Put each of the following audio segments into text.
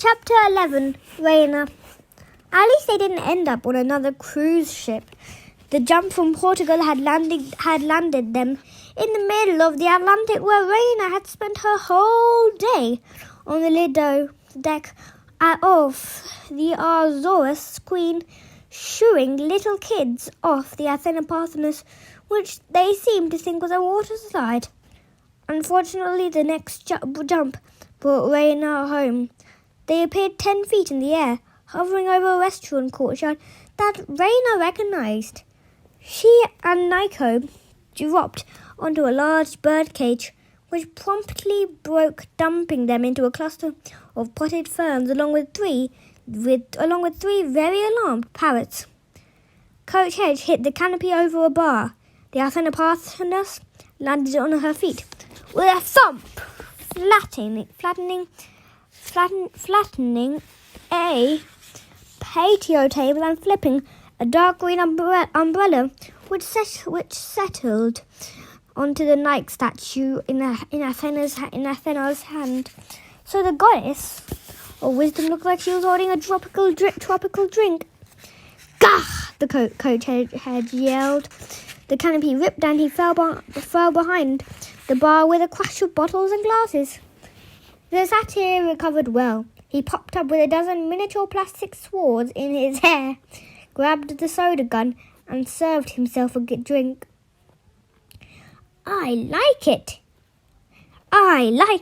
Chapter 11, Reyna. At least they didn't end up on another cruise ship. The jump from Portugal had landed them in the middle of the Atlantic, where Reyna had spent her whole day on the Lido deck of the Azores Queen, shooing little kids off the Athena Parthenos, which they seemed to think was a water slide. Unfortunately, the next jump brought Reyna home. They appeared 10 feet in the air, hovering over a restaurant courtyard that Reyna recognized. She and Nico dropped onto a large bird cage, which promptly broke, dumping them into a cluster of potted ferns along with three very alarmed parrots. Coach Hedge hit the canopy over a bar. The Athena Parthenos landed on her feet with a thump, flattening a patio table and flipping a dark green umbrella which settled onto the Nike statue in Athena's hand. So the goddess of wisdom looked like she was holding a tropical drink. Gah! The coach had yelled. The canopy ripped and he fell behind the bar with a crash of bottles and glasses. The satyr recovered well. He popped up with a dozen miniature plastic swords in his hair, grabbed the soda gun, and served himself a good drink. I like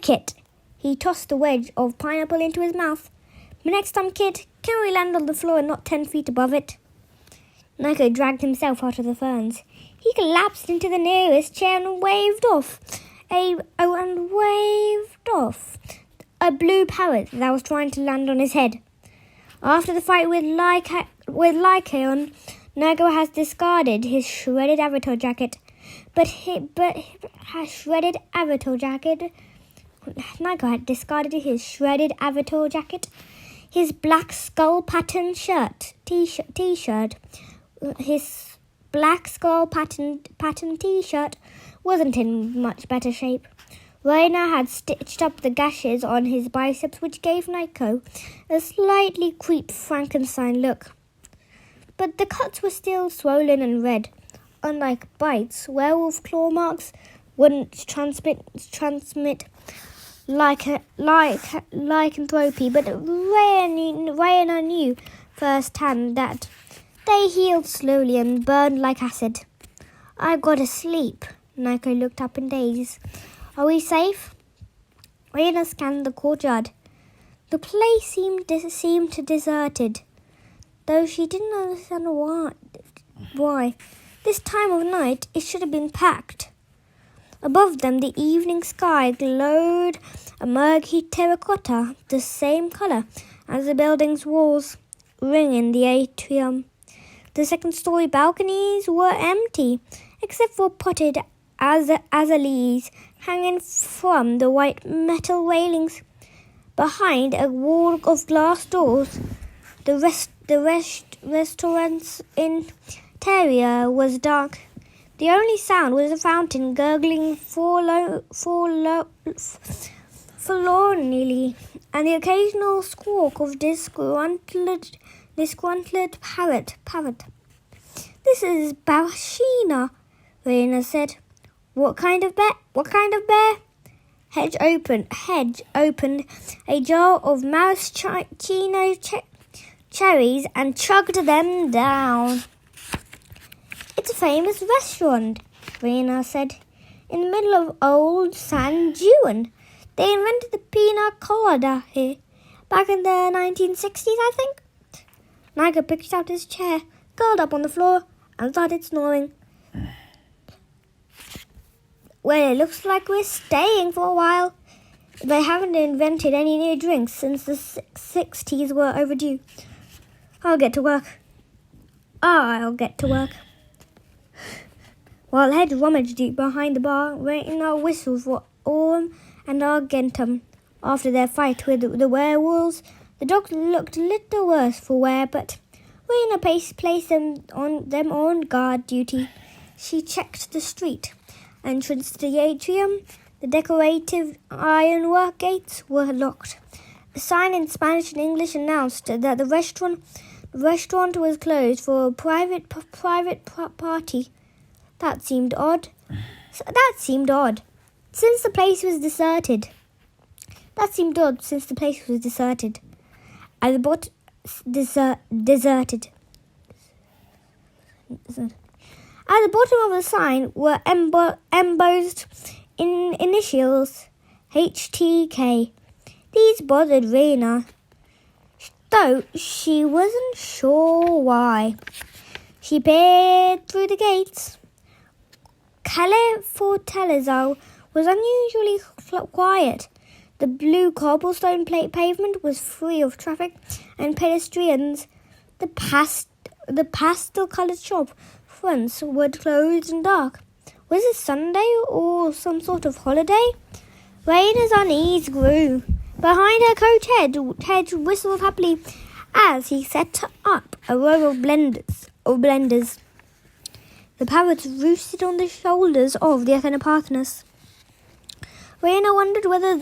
it. He tossed a wedge of pineapple into his mouth. Next time, kid, can we land on the floor and not 10 feet above it? Nico dragged himself out of the ferns. He collapsed into the nearest chair and waved off a blue parrot that was trying to land on his head. After the fight with Lycaon, Nico has discarded his shredded avatar jacket. Nico had discarded his shredded avatar jacket. His black skull pattern t-shirt. His black skull pattern t-shirt wasn't in much better shape. Rayna had stitched up the gashes on his biceps, which gave Nico a slightly creeped Frankenstein look. But the cuts were still swollen and red. Unlike bites, werewolf claw marks wouldn't transmit lycanthropy, but Rayna knew firsthand that they healed slowly and burned like acid. I gotta sleep. Nico looked up in daze. Are we safe? Rayna scanned the courtyard. The place seemed deserted, though she didn't understand why. This time of night, it should have been packed. Above them, the evening sky glowed a murky terracotta, the same color as the building's walls, ringing the atrium. The second-story balconies were empty, except for potted azaleas hanging from the white metal railings. Behind a wall of glass doors, the restaurant's interior was dark. The only sound was a fountain gurgling forlornly, and the occasional squawk of disgruntled parrot. This is Bashina, Rayna said. What kind of bear? Hedge opened a jar of maraschino cherries and chugged them down. It's a famous restaurant, Rayna said, in the middle of old San Juan. They invented the pina colada here back in the 1960s, I think. Nico picked out his chair, curled up on the floor, and started snoring. Well, it looks like we're staying for a while. They haven't invented any new drinks since the 60s were overdue. I'll get to work. While Hedge rummaged deep behind the bar, Rayna whistled for Orm and Argentum. After their fight with the werewolves, the dogs looked a little worse for wear, but Rayna placed them on guard duty. She checked the street entrance to the atrium. The decorative ironwork gates were locked. A sign in Spanish and English announced that the restaurant was closed for a private party. That seemed odd. Since the place was deserted. At the bottom of the sign were embossed in initials HTK. These bothered Rayna, though she wasn't sure why. She peered through the gates. Fortaleza was unusually quiet. The blue cobblestone pavement was free of traffic and pedestrians. The pastel-coloured shop fronts were closed and dark. Was it Sunday or some sort of holiday? Rayna's unease grew. Behind her coach Ted whistled happily as he set up a row of blenders. The parrots roosted on the shoulders of the Athena partners. Rayna wondered whether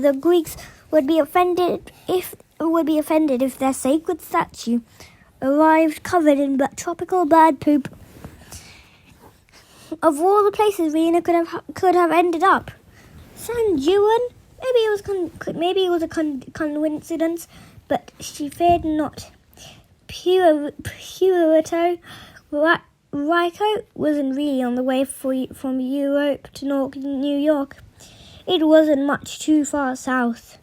the Greeks would be offended if their sacred statue arrived covered in tropical bird poop. Of all the places Rayna could have ended up, San Juan. Maybe it was a coincidence, but she feared not. Puerto Rico wasn't really on the way from Europe to New York. It wasn't much too far south.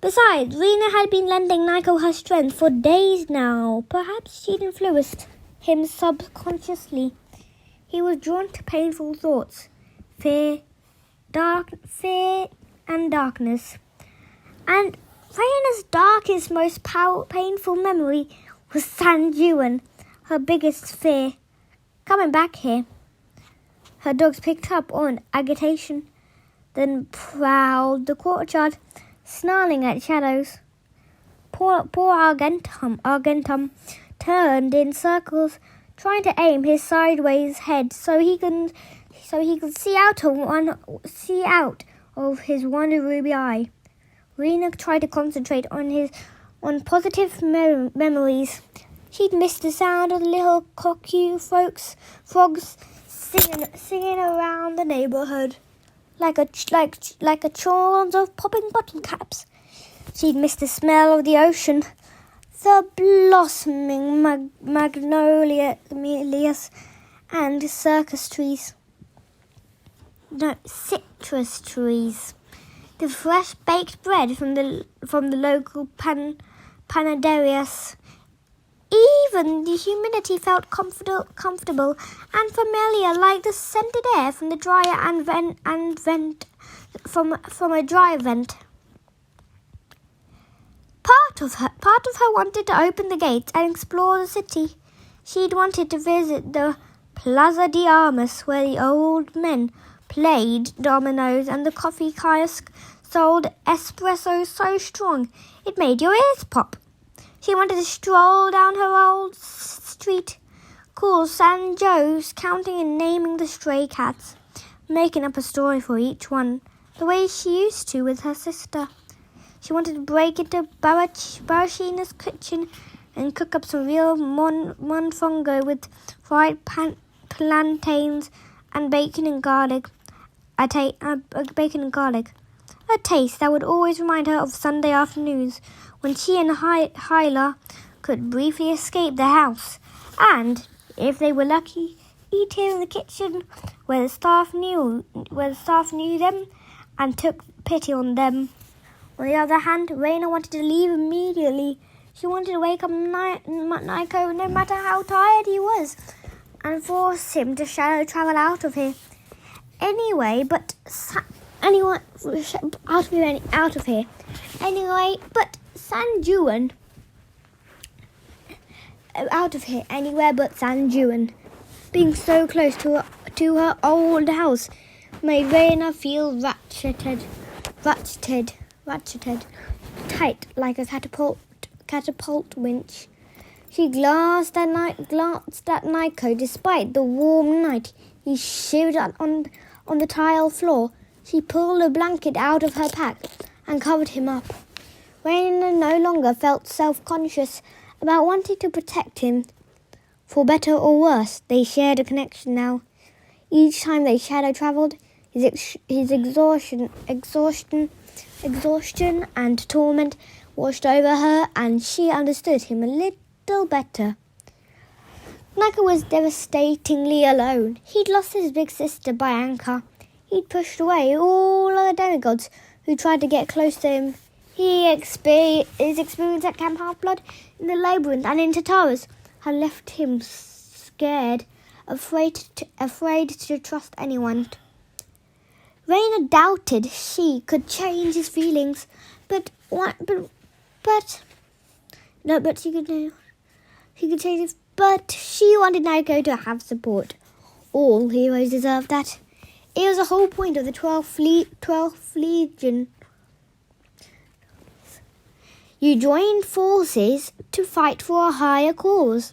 Besides, Rayna had been lending Nico her strength for days now. Perhaps she'd influenced him subconsciously. He was drawn to painful thoughts, fear and darkness. And Rayna's darkest, most painful memory was San Juan, her biggest fear. Coming back here. Her dogs picked up on agitation, then prowled the courtyard, snarling at shadows. Poor Argentum turned in circles, trying to aim his sideways head so he could see out of his one ruby eye. Rayna tried to concentrate on positive memories. She'd missed the sound of the little cockatoo frogs singing around the neighborhood, like a chords of popping bottle caps. She'd missed the smell of the ocean, the blossoming magnolias and citrus trees. The fresh baked bread from the local panaderias. Even the humidity felt comfortable and familiar, like the scented air from the dryer and vent from a dry vent. Part of her wanted to open the gates and explore the city. She'd wanted to visit the Plaza de Armas, where the old men played dominoes and the coffee kiosk sold espresso so strong it made your ears pop. She wanted to stroll down her old street, call San Joe's, counting and naming the stray cats, making up a story for each one, the way she used to with her sister. She wanted to break into Barashina's kitchen and cook up some real monfongo with fried plantains and bacon and garlic. A taste that would always remind her of Sunday afternoons, when she and Hyla could briefly escape the house, and, if they were lucky, eat here in the kitchen, where the staff knew them and took pity on them. On the other hand, Rayna wanted to leave immediately. She wanted to wake up Nico, no matter how tired he was, and force him to shadow travel out of here. Anyway, but San Juan. Out of here, anywhere but San Juan. Being so close to her old house made Rayna feel ratcheted, tight like a catapult winch. She glanced at Nico. Despite the warm night, he shivered on the tile floor. She pulled a blanket out of her pack and covered him up. Rayna no longer felt self-conscious about wanting to protect him. For better or worse, they shared a connection now. Each time they shadow travelled, his exhaustion and torment washed over her, and she understood him a little better. Nico was devastatingly alone. He'd lost his big sister by anchor. He'd pushed away all other demigods who tried to get close to him. His experience at Camp Half-Blood, in the Labyrinth and in Tartarus had left him scared, afraid to trust anyone. Reyna doubted she could change his feelings, but she could change it. But she wanted Nico to have support. All heroes deserve that. It was the whole point of the 12th Legion. You joined forces to fight for a higher cause.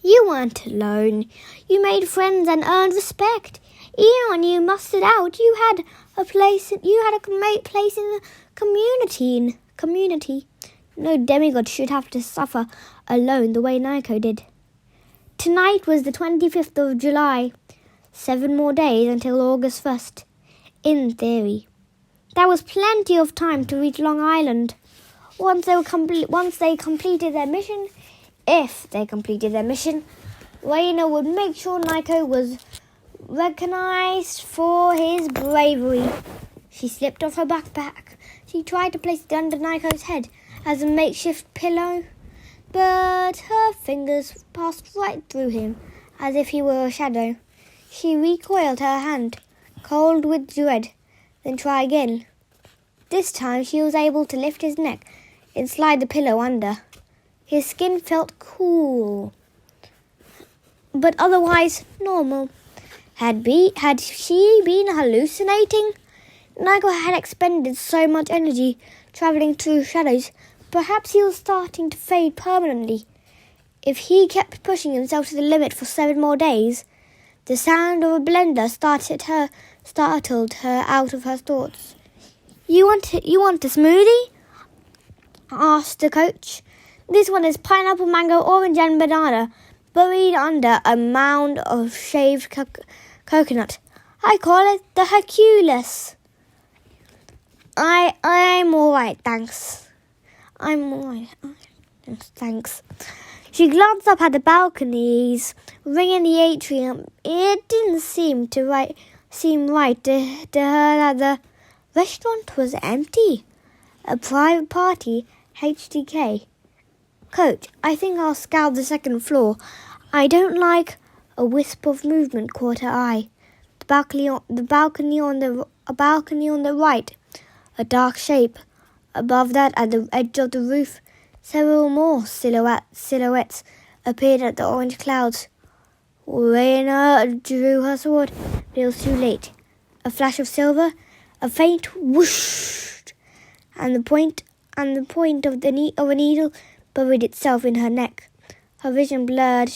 You weren't alone. You made friends and earned respect. Even when you mustered out, you had a place in the community. No demigod should have to suffer alone the way Nico did. Tonight was the 25th of July. 7 more days until August 1st. In theory, that was plenty of time to reach Long Island. Once they completed their mission, Rayna would make sure Nico was recognized for his bravery. She slipped off her backpack. She tried to place it under Nico's head as a makeshift pillow, but her fingers passed right through him as if he were a shadow. She recoiled her hand, cold with dread, then tried again. This time she was able to lift his neck and slide the pillow under. His skin felt cool, but otherwise normal. Had she been hallucinating? Nico had expended so much energy travelling through shadows. Perhaps he was starting to fade permanently. If he kept pushing himself to the limit for 7 more days, the sound of a blender startled her out of her thoughts. You want a smoothie? Asked the coach. This one is pineapple, mango, orange and banana, buried under a mound of shaved coconut. I call it the Hercules. I'm all right, thanks. I'm all right. Thanks. She glanced up at the balconies ringing the atrium. It didn't seem right to her that the restaurant was empty. A private party, HDK. Coach, I think I'll scour the second floor. I don't like. A wisp of movement caught her eye. The balcony on the right. A dark shape. Above that, at the edge of the roof, several more silhouettes appeared at the orange clouds. Rayna drew her sword, but it was too late. A flash of silver, a faint whoosh, and the point of a needle buried itself in her neck. Her vision blurred.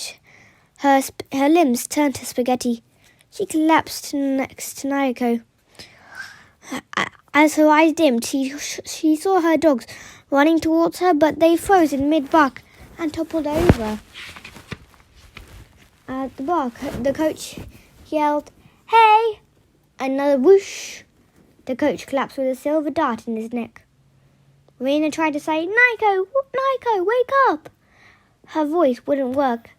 Her limbs turned to spaghetti. She collapsed next to Nico. As her eyes dimmed, she saw her dogs running towards her, but they froze in mid-bark and toppled over. At the bark, the coach yelled, "Hey!" Another whoosh. The coach collapsed with a silver dart in his neck. Rayna tried to say, Nico, wake up!" Her voice wouldn't work.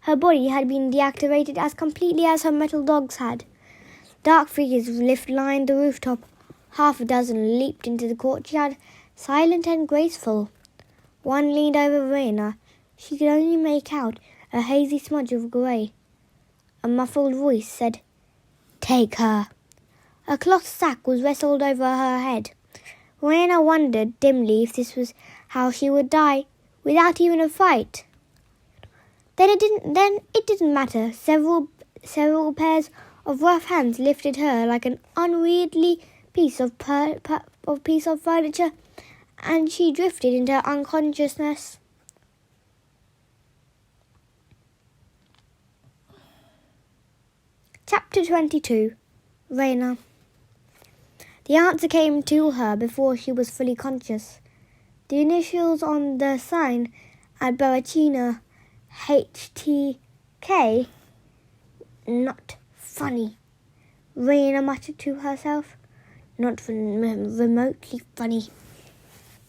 Her body had been deactivated as completely as her metal dogs had. Dark figures lined the rooftop. 6 leaped into the courtyard, silent and graceful. One leaned over Rayna. She could only make out a hazy smudge of grey. A muffled voice said, "Take her." A cloth sack was wrestled over her head. Rayna wondered dimly if this was how she would die, without even a fight. Then it didn't matter. Several pairs of rough hands lifted her like an unwieldy piece of furniture, and she drifted into unconsciousness. Chapter 22. Rayna. The answer came to her before she was fully conscious. The initials on the sign at Baracina, HTK. Not funny, Rayna muttered to herself. Not remotely funny.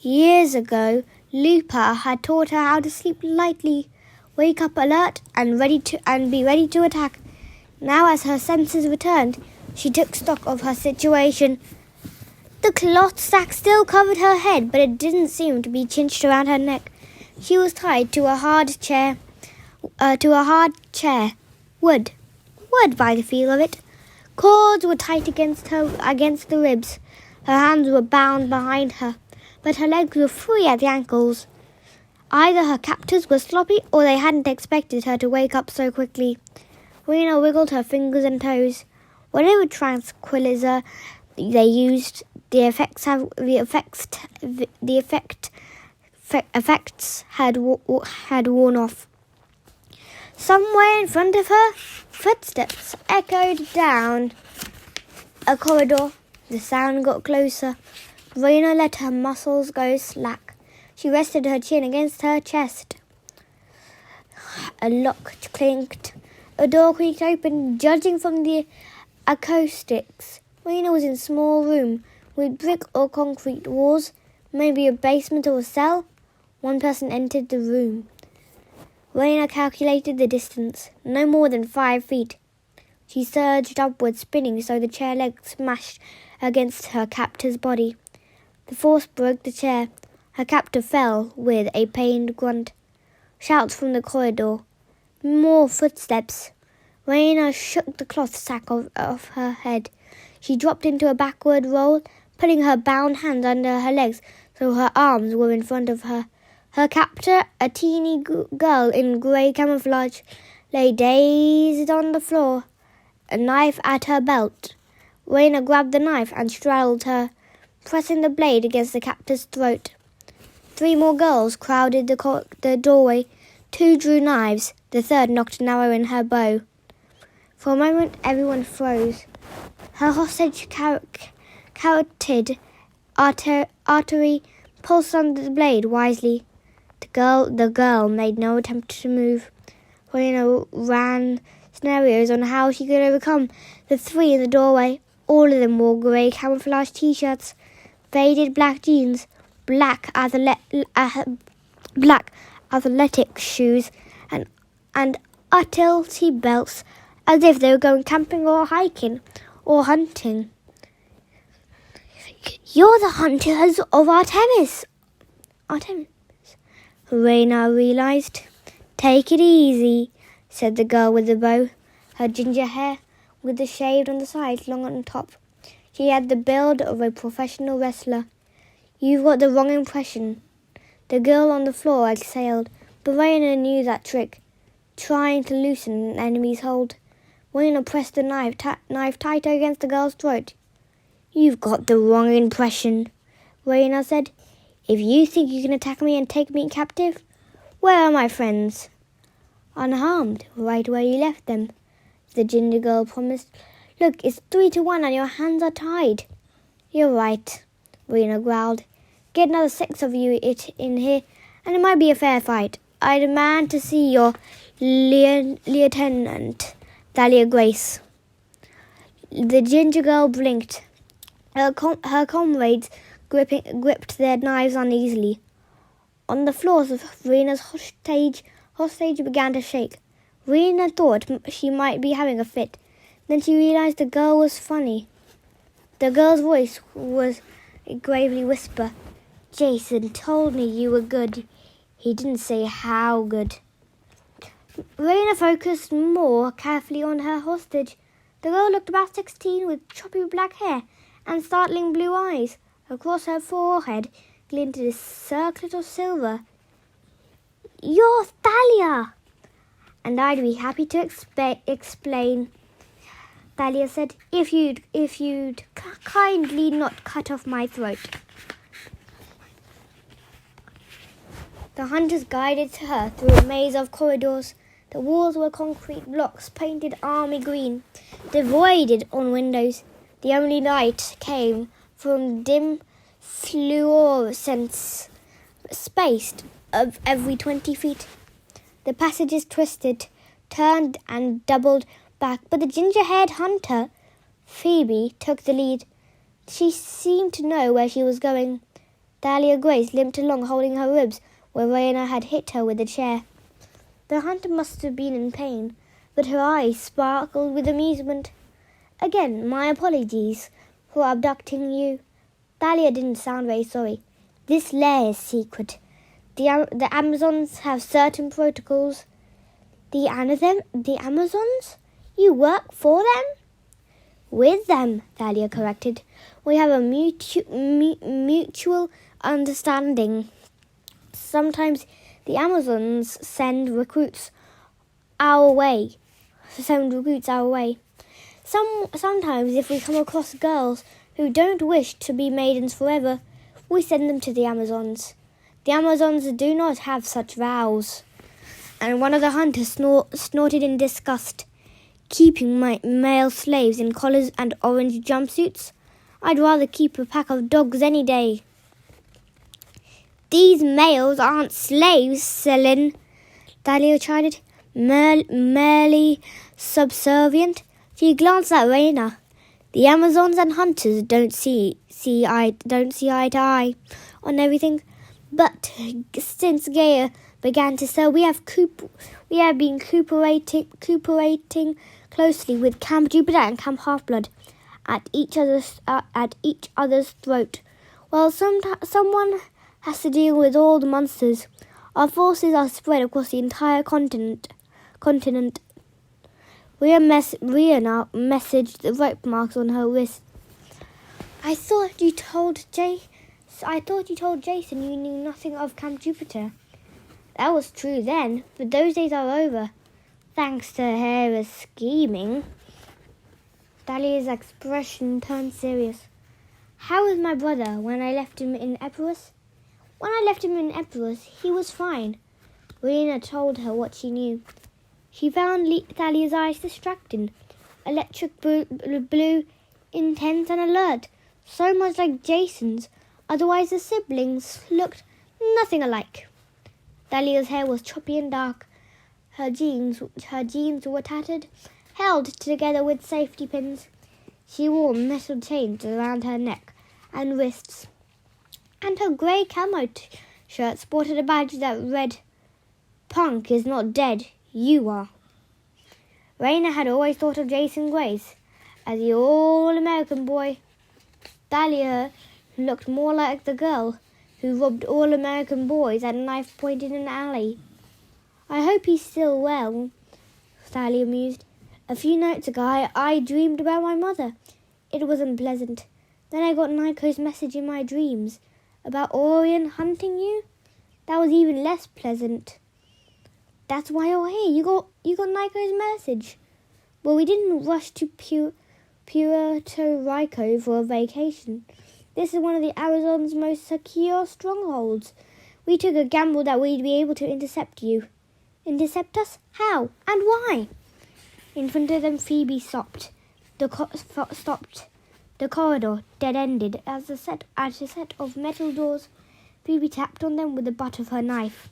Years ago, Lupa had taught her how to sleep lightly, wake up alert and be ready to attack. Now, as her senses returned, she took stock of her situation. The cloth sack still covered her head, but it didn't seem to be cinched around her neck. She was tied to a hard chair. Wood by the feel of it. Cords were tight against the ribs. Her hands were bound behind her, but her legs were free at the ankles. Either her captors were sloppy or they hadn't expected her to wake up so quickly. Reyna wiggled her fingers and toes. Whatever tranquilizer they used, the effects had worn off. Somewhere in front of her, footsteps echoed down a corridor. The sound got closer. Reyna let her muscles go slack. She rested her chin against her chest. A lock clinked. A door creaked open. Judging from the acoustics, Reyna was in a small room with brick or concrete walls, maybe a basement or a cell. One person entered the room. Reyna calculated the distance, no more than 5 feet. She surged upwards, spinning so the chair leg smashed against her captor's body. The force broke the chair. Her captor fell with a pained grunt. Shouts from the corridor. More footsteps. Reyna shook the cloth sack off her head. She dropped into a backward roll, putting her bound hands under her legs so her arms were in front of her. Her captor, a teeny girl in grey camouflage, lay dazed on the floor, a knife at her belt. Reyna grabbed the knife and straddled her, pressing the blade against the captor's throat. 3 more girls crowded the doorway. 2 drew knives. The 3rd knocked an arrow in her bow. For a moment, everyone froze. Her hostage carotid artery pulsed under the blade wisely. The girl made no attempt to move. Reyna ran scenarios on how she could overcome the 3 in the doorway. All of them wore grey camouflage t-shirts, faded black jeans, black athletic shoes, and utility belts, as if they were going camping or hiking or hunting. You're the hunters of Artemis, Reyna realized. Take it easy, said the girl with the bow. Her ginger hair, with the shade on the sides, long on top. She had the build of a professional wrestler. You've got the wrong impression. The girl on the floor exhaled, but Reyna knew that trick. Trying to loosen an enemy's hold, Reyna pressed the knife tighter against the girl's throat. You've got the wrong impression, Reyna said. If you think you can attack me and take me captive, where are my friends? Unharmed, right where you left them, the ginger girl promised. Look, it's 3-1 and your hands are tied. You're right, Reyna growled. Get another 6 of you in here, and it might be a fair fight. I demand to see your Lieutenant, Dahlia Grace. The ginger girl blinked. Her comrades gripped their knives uneasily. On the floors of Reyna's hostage began to shake. Reyna thought she might be having a fit. Then she realized the girl was funny. The girl's voice was a gravely whisper. Jason told me you were good. He didn't say how good. Reyna focused more carefully on her hostage. The girl looked about 16 with choppy black hair and startling blue eyes. Across her forehead glinted a circlet of silver. You're Dahlia! And I'd be happy to explain, Dahlia said, if you'd kindly not cut off my throat. The hunters guided her through a maze of corridors. The walls were concrete blocks painted army green, devoid on windows. The only light came from dim fluorescence spaced of every 20 feet. The passages twisted, turned and doubled back, but the ginger-haired hunter, Phoebe, took the lead. She seemed to know where she was going. Dahlia Grace limped along holding her ribs where Rayna had hit her with a chair. The hunter must have been in pain, but her eyes sparkled with amusement. Again, my apologies for abducting you. Dahlia didn't sound very sorry. This lair is secret. The Amazons have certain protocols. The Amazons? You work for them? With them, Dahlia corrected. We have a mutual understanding. Sometimes the Amazons send recruits our way. Sometimes if we come across girls who don't wish to be maidens forever, we send them to the Amazons. The Amazons do not have such vows. And one of the hunters snorted in disgust. Keeping my male slaves in collars and orange jumpsuits? I'd rather keep a pack of dogs any day. These males aren't slaves, Selin, Dahlia chided. Merely subservient. She glanced at Rayna. The Amazons and hunters don't see eye to eye on everything. But since Gaia began to sell, we have been cooperating closely with Camp Jupiter and Camp Half-Blood at each other's throat. Well, someone has to deal with all the monsters. Our forces are spread across the entire continent. Rayna messaged the rope marks on her wrist. I thought you told Jason you knew nothing of Camp Jupiter. That was true then, but those days are over, thanks to Hera's scheming. Dahlia's expression turned serious. How was my brother when I left him in Epirus? When I left him in Epirus, he was fine. Reyna told her what she knew. She found Dahlia's eyes distracting, electric blue, intense and alert, so much like Jason's. Otherwise, the siblings looked nothing alike. Dahlia's hair was choppy and dark. Her jeans were tattered, held together with safety pins. She wore metal chains around her neck and wrists, and her grey camo shirt sported a badge that read, "Punk is not dead, you are." Rayna had always thought of Jason Grace as the all-American boy. Dahlia looked more like the girl who robbed all-American boys at knife point in an alley. I hope he's still well, Dahlia mused. A few nights ago, I dreamed about my mother. It was unpleasant. Then I got Nico's message in my dreams about Orion hunting you. That was even less pleasant. That's why you're here. You got Nico's message. Well, we didn't rush to Puerto Rico for a vacation. This is one of the Amazon's most secure strongholds. We took a gamble that we'd be able to intercept you. Intercept us? How? And why? In front of them, Phoebe stopped. The corridor dead-ended as a set of metal doors. Phoebe tapped on them with the butt of her knife.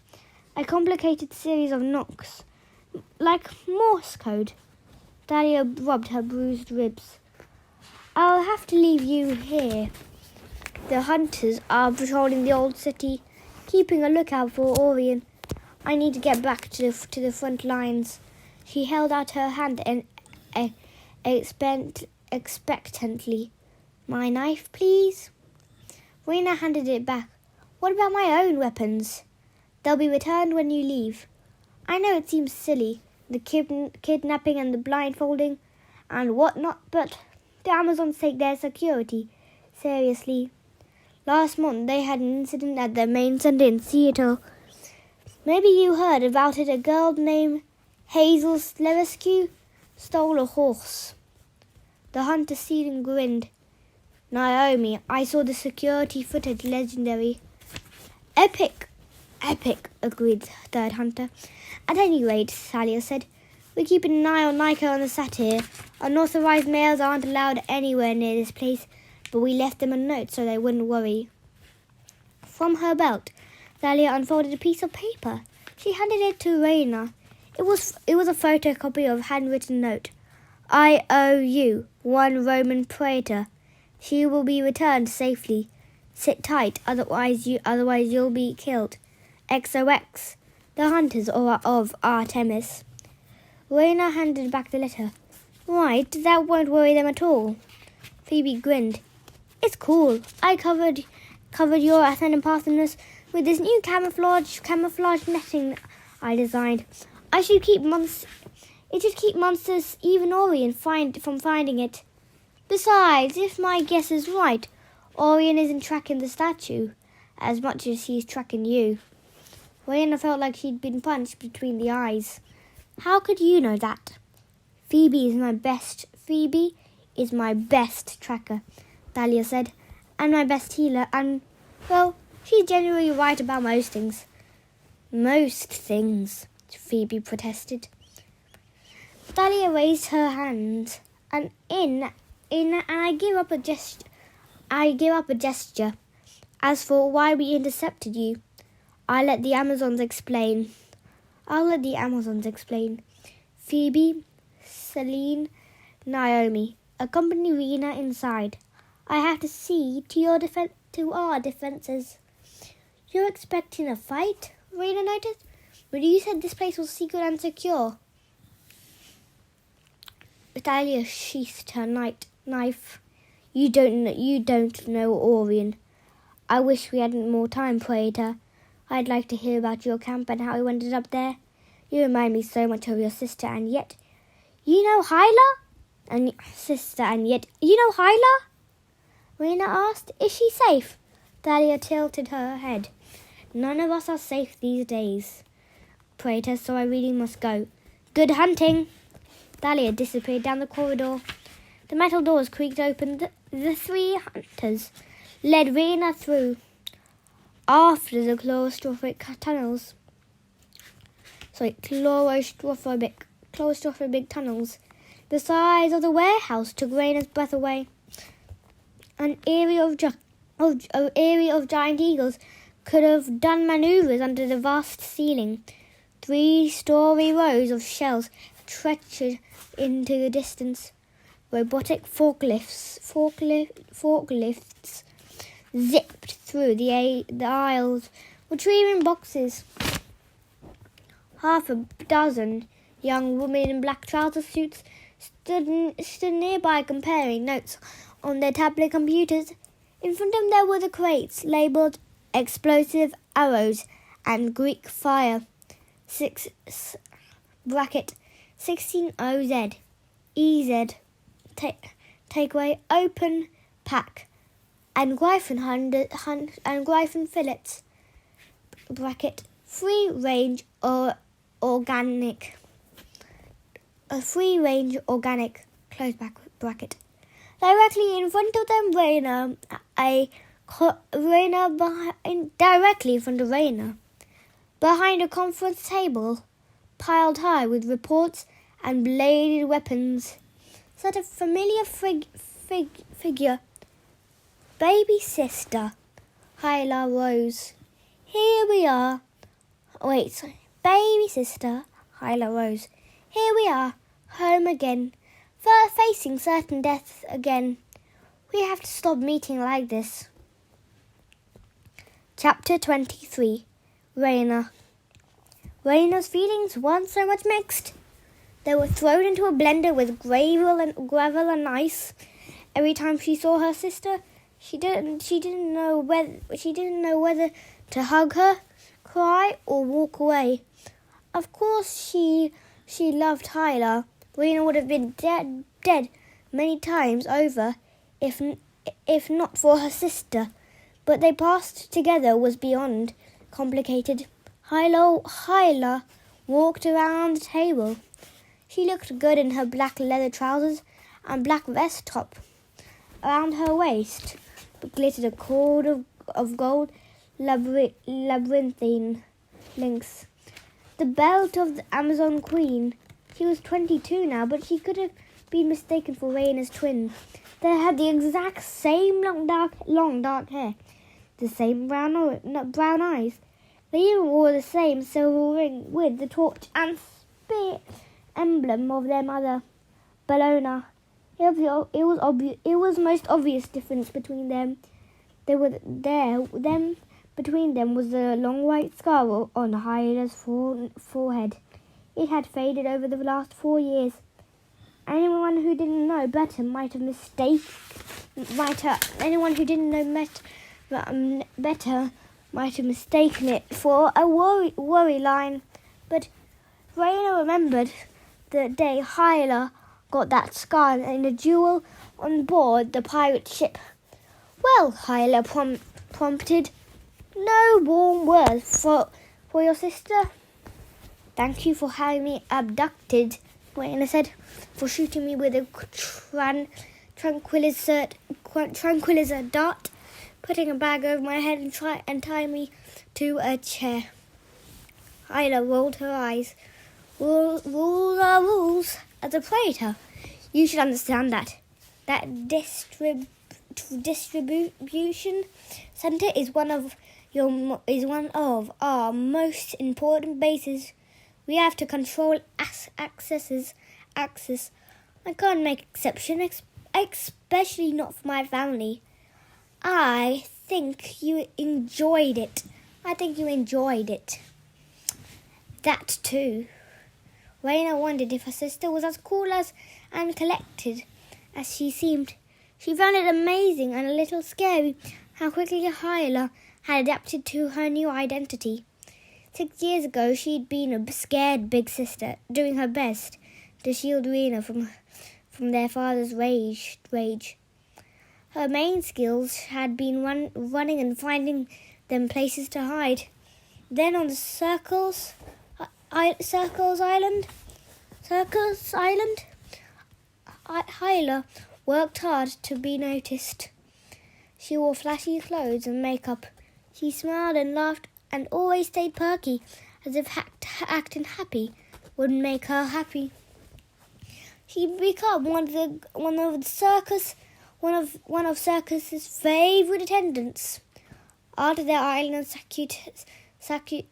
A complicated series of knocks, like Morse code. Dahlia rubbed her bruised ribs. I'll have to leave you here. The hunters are patrolling the old city, keeping a lookout for Orion. I need to get back to the front lines. She held out her hand and expectantly. My knife, please? Rayna handed it back. What about my own weapons? They'll be returned when you leave. I know it seems silly, the kidnapping and the blindfolding and whatnot, but the Amazons take their security seriously. Last month they had an incident at their main center in Seattle. Maybe you heard about it. A girl named Hazel Slevescu stole a horse. The hunter Stephen grinned. Naomi, I saw the security footage. Legendary. Epic, agreed third hunter. At any rate, Dahlia said, we're keeping an eye on Nico and the satyr. Unauthorized males aren't allowed anywhere near this place, but we left them a note so they wouldn't worry. From her belt, Dahlia unfolded a piece of paper. She handed it to Rayna. It was a photocopy of a handwritten note. I owe you 1 Roman praetor. She will be returned safely. Sit tight, otherwise you'll be killed. XOX, the hunters of Artemis. Reyna handed back the letter. Right, that won't worry them at all. Phoebe grinned. It's cool. I covered your Athenoparthenos with this new camouflage netting I designed. It should keep monsters, even Orion, from finding it. Besides, if my guess is right, Orion isn't tracking the statue as much as he's tracking you. Rayna felt like she'd been punched between the eyes. How could you know that? Phoebe is my best tracker, Dahlia said, and my best healer, and, well, she's generally right about most things. Most things, Phoebe protested. Dahlia raised her hand, and I give up a gesture. As for why we intercepted you, I'll let the Amazons explain. Phoebe, Celine, Naomi, accompany Reyna inside. I have to see to our defences. You're expecting a fight? Reyna noticed. But you said this place was secret and secure. Dahlia sheathed her knife. You don't know Orion. I wish we hadn't more time, Praetor. I'd like to hear about your camp and how you ended up there. You remind me so much of your sister, and yet... You know Hyla? And you know Hyla? Rayna asked. Is she safe? Dahlia tilted her head. None of us are safe these days, Praetor, so I really must go. Good hunting! Dahlia disappeared down the corridor. The metal doors creaked open. The 3 hunters led Rayna through. After the claustrophobic tunnels, the size of the warehouse took Rayna's breath away. An area of giant eagles could have done manoeuvres under the vast ceiling. 3-story rows of shells stretched into the distance. Robotic forklifts zipped through the aisles, retrieving boxes. Half a dozen young women in black trouser suits stood nearby comparing notes on their tablet computers. In front of them there were the crates labelled explosive arrows and Greek fire. 16OZ. EZ. Takeaway. Open pack. And Gryphon fillets. Bracket. Free range organic. A free range organic. Close bracket. Directly in front of them, directly in front of Rayna, behind a conference table, piled high with reports and bladed weapons, sat a familiar figure. Baby sister, Hyla rose. Here we are. Baby sister, Hyla rose. Here we are, home again. Facing certain death again. We have to stop meeting like this. Chapter 23. Rayna. Rayna's feelings weren't so much mixed. They were thrown into a blender with gravel and ice. Every time she saw her sister, she didn't know whether to hug her, cry, or walk away. Of course, she loved Hyla. Rayna would have been dead many times over if not for her sister. But their past together was beyond complicated. Hyla walked around the table. She looked good in her black leather trousers and black vest top. Around her waist glittered a cord of gold labyrinthine links. The belt of the Amazon Queen. She was 22 now, but she could have been mistaken for Rayna's twin. They had the exact same long dark hair, the same brown eyes. They even wore the same silver ring with the torch and spear emblem of their mother, Bellona. It was most obvious difference between them. Between them was the long white scar on Hyla's forehead. It had faded over the last 4 years. Anyone who didn't know better might have mistaken it for a worry line. But Rayna remembered the day Hyla got that scar in a duel on board the pirate ship. Well, Hyla prompted, no warm words for your sister? Thank you for having me abducted, Rayna said, for shooting me with a tranquilizer dart, putting a bag over my head and tying me to a chair. Hyla rolled her eyes. Rules are rules. As a praetor, you should understand that distribution center is one of our most important bases. We have to control access. I can't make exception, especially not for my family. I think you enjoyed it. That too. Rayna wondered if her sister was as cool and collected as she seemed. She found it amazing and a little scary how quickly Hyla had adapted to her new identity. 6 years ago, she'd been a scared big sister, doing her best to shield Rayna from their father's rage. Her main skills had been running and finding them places to hide. Then on the Circus Island, Hyla worked hard to be noticed. She wore flashy clothes and makeup. She smiled and laughed and always stayed perky, as if acting happy would make her happy. She'd become one of Circus's favourite attendants. After their island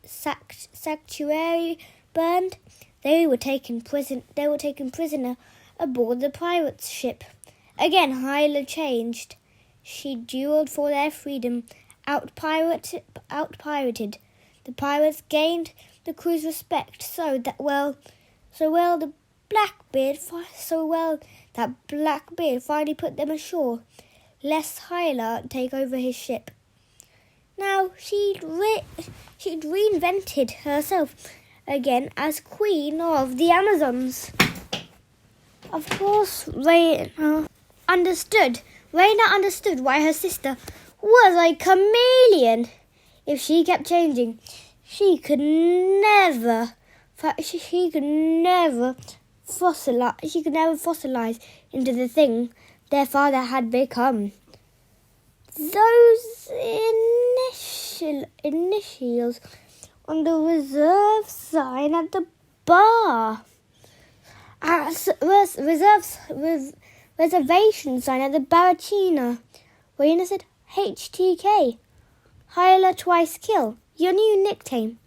sanctuary burned, they were taken prisoner aboard the pirate's ship. Again, Hyla changed. She duelled for their freedom, out-pirated. The pirates gained the crew's respect so well that Blackbeard finally put them ashore, lest Hyla take over his ship. Now she'd reinvented herself again as Queen of the Amazons. Of course, Rayna understood why her sister was a chameleon. If she kept changing, she could never fossilize into the thing their father had become. Those initials on the reserve sign at the bar. Reservation sign at the Baracina. Rayna said, HTK. Hyla twice kill. Your new nickname.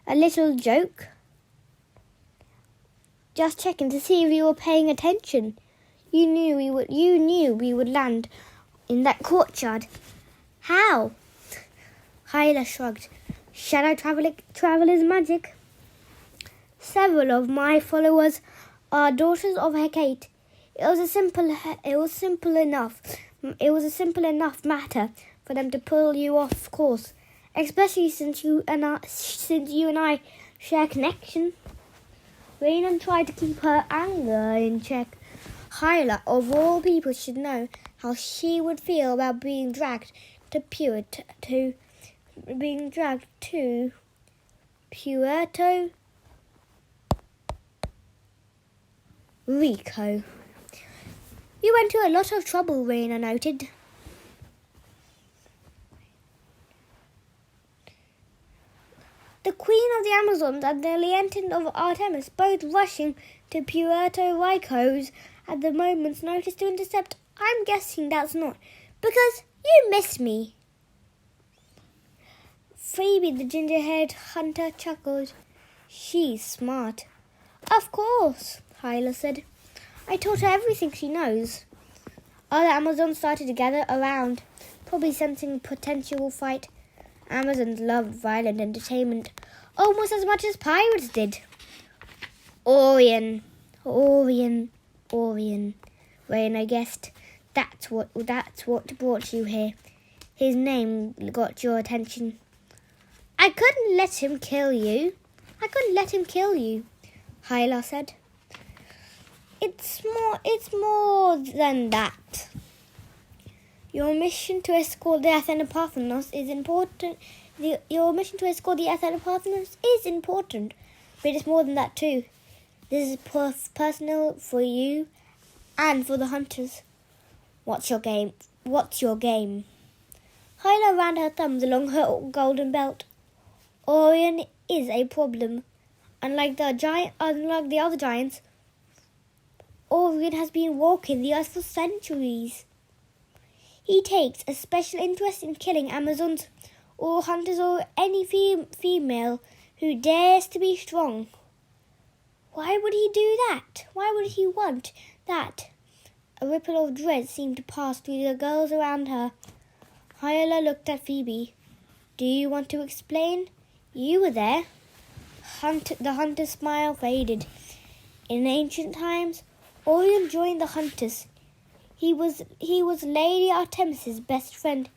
A little joke. Just checking to see if you were paying attention. You knew we would land in that courtyard. How? Hyla shrugged. Shadow traveler's magic. Several of my followers are daughters of Hecate. It was a simple enough matter for them to pull you off course, especially since you and I share connection. Rayna tried to keep her anger in check. Hyla, of all people, should know how she would feel about being dragged to Puerto Rico. You went to a lot of trouble, Rayna noted. The Queen of the Amazons and the Lieutenant of Artemis both rushing to Puerto Rico's at the moment's notice to intercept. I'm guessing that's not because you missed me. Phoebe, the ginger-haired hunter, chuckled. She's smart. Of course, Hyla said. I taught her everything she knows. Other Amazons started to gather around, probably sensing a potential fight. Amazons loved violent entertainment almost as much as pirates did. Orion, Rayna guessed. That's what brought you here. His name got your attention. I couldn't let him kill you, Hyla said. It's more than that. Your mission to escort the Athena Parthenos is important. Your mission to escort the Athena Parthenos is important, but it's more than that too. This is personal for you and for the hunters. What's your game? Hyla ran her thumbs along her golden belt. Orion is a problem. Unlike the other giants, Orion has been walking the earth for centuries. He takes a special interest in killing Amazons or hunters or any female who dares to be strong. Why would he do that? Why would he want that? A ripple of dread seemed to pass through the girls around her. Hyla looked at Phoebe. Do you want to explain? You were there. The hunter's smile faded. In ancient times, Orion joined the hunters. He was Lady Artemis's best friend.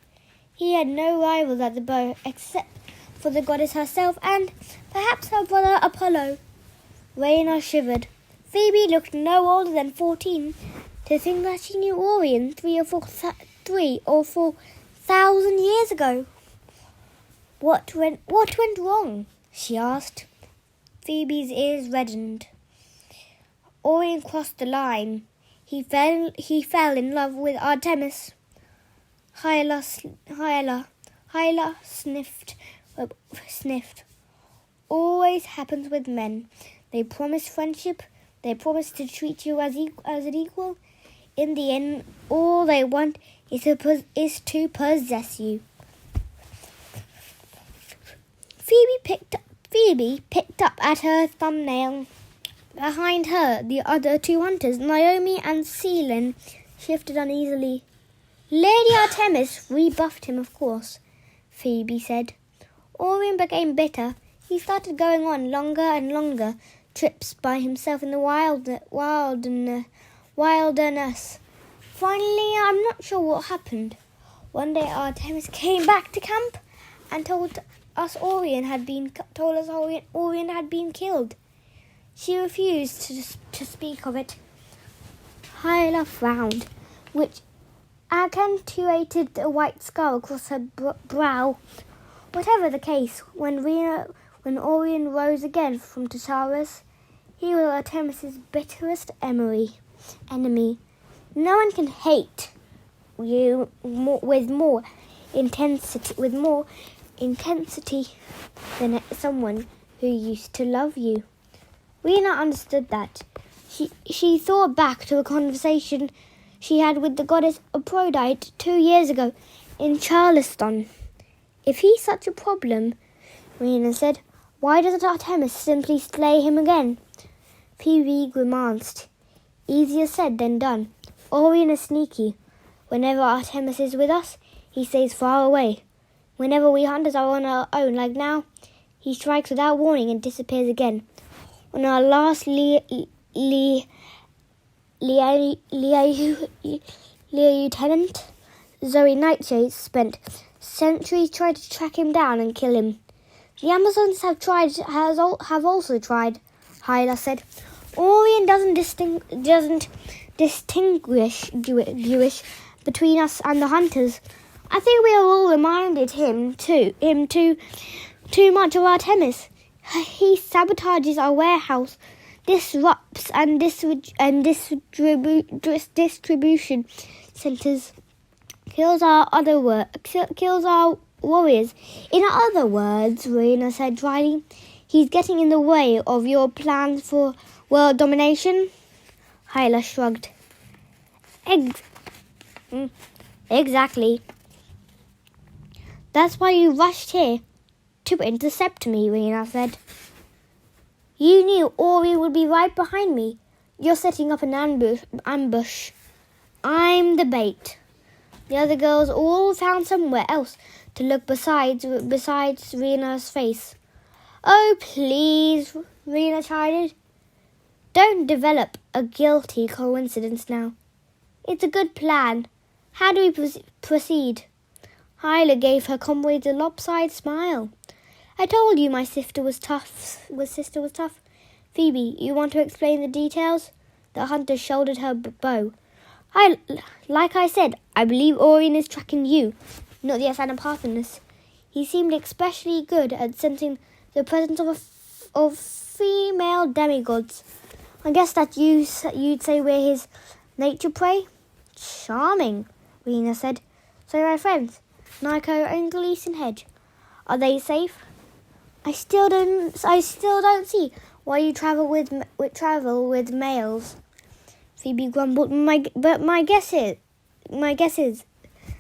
He had no rivals at the bow except for the goddess herself and perhaps her brother Apollo. Rayna shivered. Phoebe looked no older than 14. To think that she knew Orion 3 or 4,000 years ago. What went wrong? She asked. Phoebe's ears reddened. Orion crossed the line. He fell in love with Artemis. Hyla sniffed. Always happens with men. They promise friendship. They promise to treat you as an equal. In the end, all they want is to possess you. Phoebe picked up at her thumbnail. Behind her, the other two hunters, Naomi and Selin, shifted uneasily. Lady Artemis rebuffed him, of course, Phoebe said. Orion became bitter. He started going on longer and longer trips by himself in the wilderness. Finally, I'm not sure what happened. One day Artemis came back to camp and told us Orion had been killed. She refused to speak of it. Hyla frowned, which accentuated the white scar across her brow. Whatever the case, when Orion rose again from Tartarus, he was Artemis's bitterest enemy. No one can hate you with more intensity than someone who used to love you. Reyna understood that. She thought back to a conversation she had with the goddess Aphrodite 2 years ago in Charleston. If he's such a problem, Reyna said, why doesn't Artemis simply slay him again? Phoebe grimaced. Easier said than done. Orion is sneaky. Whenever Artemis is with us, he stays far away. Whenever we hunters are on our own, like now, he strikes without warning and disappears again. On our last lieutenant, Zoe Nightshade spent centuries trying to track him down and kill him. The Amazons have also tried, Hyla said. Orion doesn't distinguish between us and the hunters. I think we are all reminded him too much of Artemis. He sabotages our warehouse, disrupts and distribution centers, kills our warriors. In other words, Reyna said dryly, he's getting in the way of your plans for world domination. Hyla shrugged. Exactly. That's why you rushed here. to intercept me, Rayna said. You knew Orion would be right behind me. You're setting up an ambush. I'm the bait. The other girls all found somewhere else to look besides Rayna's face. Oh, please, Rayna chided. Don't develop a guilty coincidence now. It's a good plan. How do we proceed? Hyla gave her comrades a lopsided smile. I told you my sister was tough. Phoebe, you want to explain the details? The hunter shouldered her bow. Like I said, I believe Orion is tracking you, not the Athanaparthenes. He seemed especially good at sensing the presence of female demigods. I guess that you'd say we're his nature prey? Charming, Reyna said. So my friends, Nico and Gleason Hedge, are they safe? I still don't see why you travel with males. Phoebe grumbled. But my guess is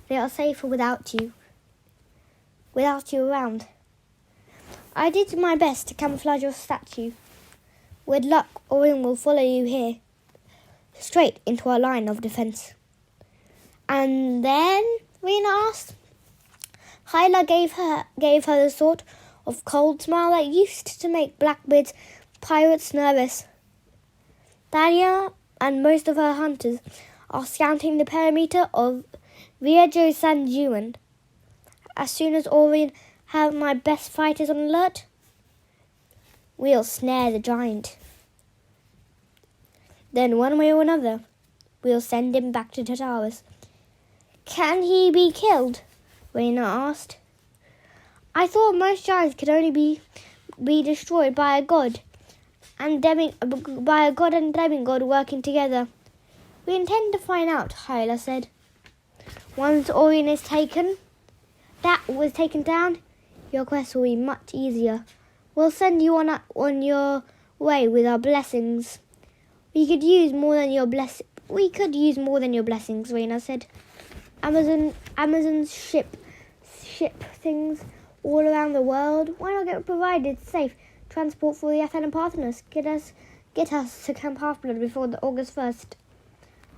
they are safer without you around. I did my best to camouflage your statue. With luck, Orion will follow you here, straight into our line of defense. And then, Reyna asked. Hyla gave her the sort of cold smile that used to make Blackbeard's pirates nervous. Dahlia and most of her hunters are scouting the perimeter of Viejo San Juan. As soon as Orion have my best fighters on alert, we'll snare the giant. Then one way or another, we'll send him back to Tartarus. Can he be killed? Rayna asked. I thought most giants could only be destroyed by a god and demigod working together. We intend to find out, Hyla said. Once Orion is taken down, your quest will be much easier. We'll send you on your way with our blessings. We could use more than your blessings, Rayna said. Amazons ship things all around the world. Why not get provided safe transport for the Athanaparthenes? Get us to Camp Half-Blood before August 1st.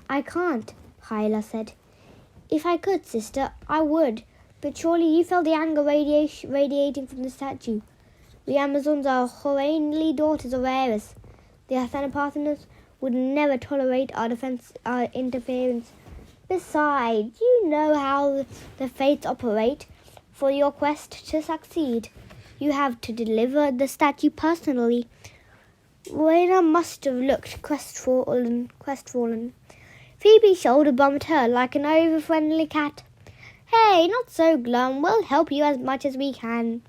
I can't, Hyla said. If I could, sister, I would. But surely you felt the anger radiating from the statue. We Amazons are Horanely daughters of Ares. The Athanaparthenes would never tolerate our interference. Besides, you know how the fates operate. For your quest to succeed, you have to deliver the statue personally. Rayna must have looked crestfallen. Phoebe shoulder bumped her like an over-friendly cat. Hey, not so glum. We'll help you as much as we can.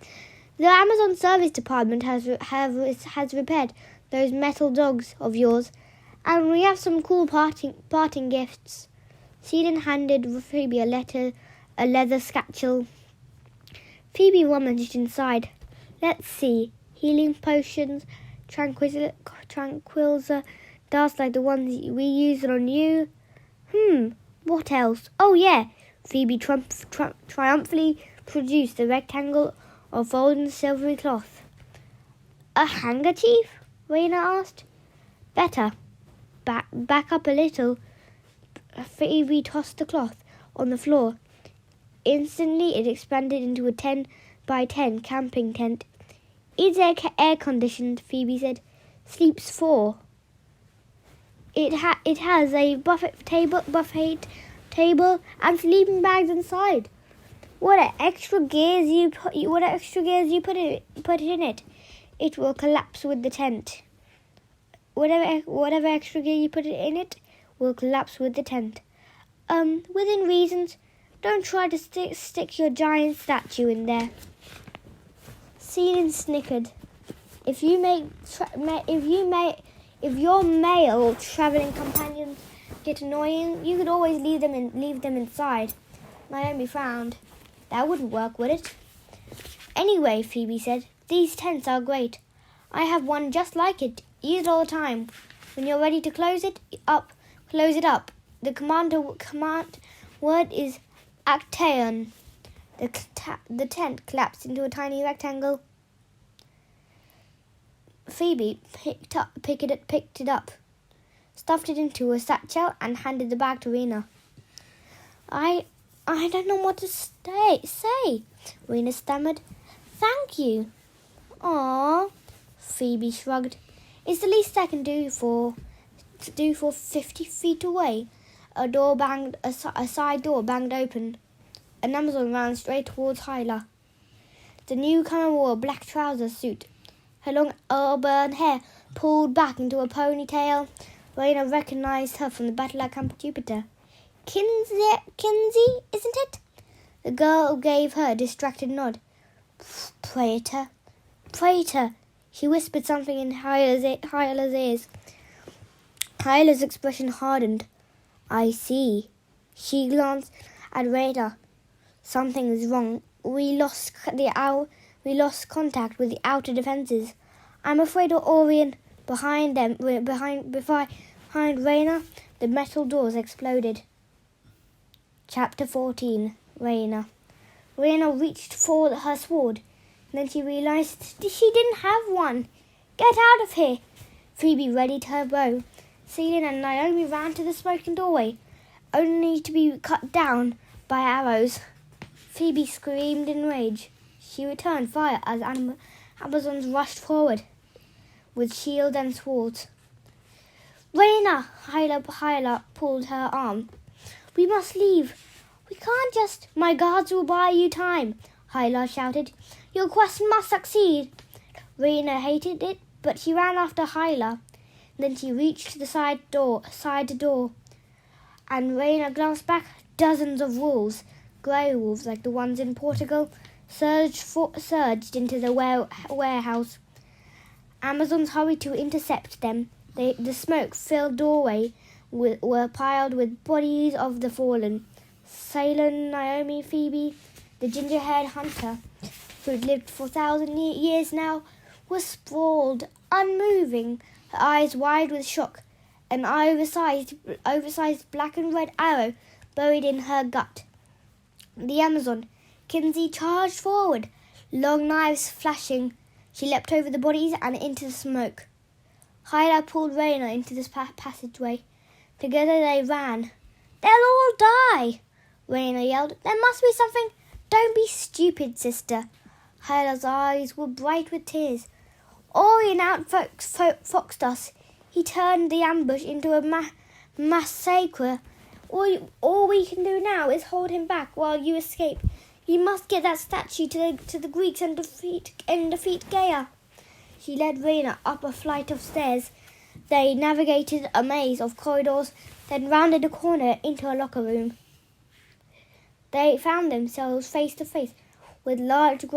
The Amazon Service Department has repaired those metal dogs of yours, and we have some cool parting gifts. Seaton handed Phoebe a leather satchel. Phoebe rummaged inside. Let's see. Healing potions, tranquilizer darts like the ones we used on you. What else? Oh, yeah. Phoebe triumphantly produced a rectangle of folded silvery cloth. A handkerchief? Rayna asked. Better. Back up a little. Phoebe tossed the cloth on the floor. Instantly, it expanded into a 10 by 10 camping tent. It's air-conditioned, Phoebe said. Sleeps 4. It has a buffet table and sleeping bags inside. What extra gears you put in it? It will collapse with the tent. Whatever extra gear you put in it will collapse with the tent. Within reasons. Don't try to stick your giant statue in there. Seaton snickered. If your male traveling companions get annoying, you could always leave them inside. Naomi frowned. That wouldn't work, would it? Anyway, Phoebe said, these tents are great. I have one just like it. Use it all the time. When you're ready to close it up. The command word is Actaeon. The tent collapsed into a tiny rectangle. Phoebe picked it up, stuffed it into a satchel, and handed the bag to Reyna. I don't know what to say, Reyna stammered. Thank you. Aww, Phoebe shrugged. It's the least I can do for 50 feet away. A side door banged open. An Amazon ran straight towards Hyla. The newcomer wore a black trouser suit. Her long auburn hair pulled back into a ponytail. Rayna recognized her from the battle at Camp Jupiter. Kinsey, isn't it? The girl gave her a distracted nod. Praetor. She whispered something in Hyla's ears. Hyla's expression hardened. I see. She glanced at Rayna. Something is wrong. We lost contact with the outer defences. I'm afraid of Orion. Behind Rayna, the metal doors exploded. Chapter 14. Rayna. Rayna reached for her sword. Then she realized she didn't have one. Get out of here! Phoebe readied her bow. Celine and Naomi ran to the smoking doorway, only to be cut down by arrows. Phoebe screamed in rage. She returned fire as Amazons rushed forward with shields and swords. Rayna! Hyla pulled her arm. We must leave. We can't just... My guards will buy you time, Hyla shouted. Your quest must succeed. Rayna hated it, but she ran after Hyla. Then she reached the side door, and Rayna glanced back. Dozens of wolves, grey wolves like the ones in Portugal, surged into the warehouse. Amazons hurried to intercept them. The smoke-filled doorway were piled with bodies of the fallen. Ceylon, Naomi, Phoebe, the ginger-haired hunter, who had lived for 1,000 years now, was sprawled, unmoving, her eyes wide with shock, an oversized black and red arrow buried in her gut. The Amazon, Kinsey, charged forward, long knives flashing. She leapt over the bodies and into the smoke. Hyla pulled Rayna into this passageway. Together they ran. They'll all die, Rayna yelled. There must be something. Don't be stupid, sister. Hyla's eyes were bright with tears. Orion outfoxed us. He turned the ambush into a massacre. All we can do now is hold him back while you escape. You must get that statue to the Greeks and defeat Gaia. She led Reyna up a flight of stairs. They navigated a maze of corridors, then rounded a corner into a locker room. They found themselves face to face with a large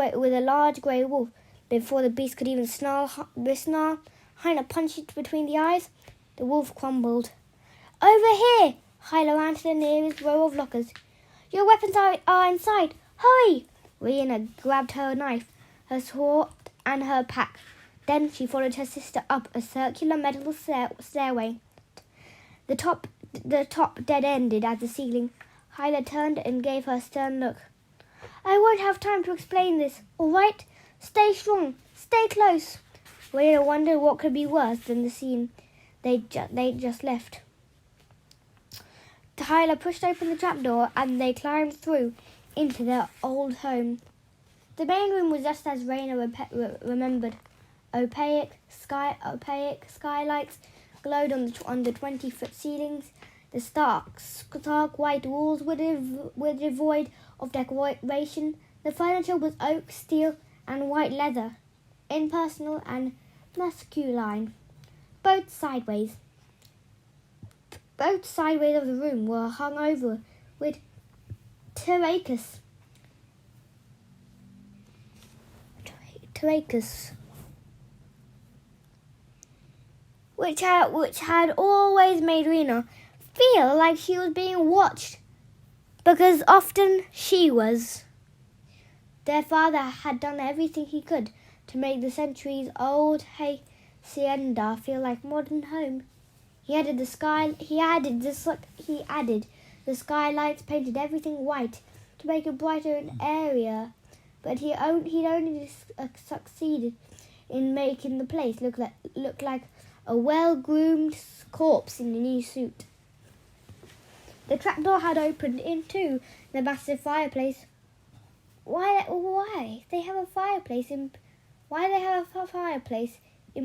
grey wolf. Before the beast could even snarl, Hyla punched it between the eyes. The wolf crumbled. Over here! Hyla ran to the nearest row of lockers. Your weapons are inside. Hurry! Rayna grabbed her knife, her sword, and her pack. Then she followed her sister up a circular metal stairway. The top dead-ended at the ceiling. Hyla turned and gave her a stern look. I won't have time to explain this, all right? Stay strong. Stay close. Rayna wondered what could be worse than the scene they'd just left. Hyla pushed open the trapdoor and they climbed through into their old home. The main room was just as Rayna remembered. Opaque skylights glowed on the 20-foot ceilings. The stark white walls were devoid of decoration. The furniture was oak, steel, and white leather, impersonal and masculine. Both sideways of the room were hung over with terracus, which had always made Reyna feel like she was being watched, because often she was. Their father had done everything he could to make the centuries-old hacienda feel like modern home. He added the skylights, painted everything white, to make it brighter and airier, but he'd only succeeded in making the place look like a well-groomed corpse in a new suit. The trapdoor had opened into the massive fireplace. Why they have a fireplace in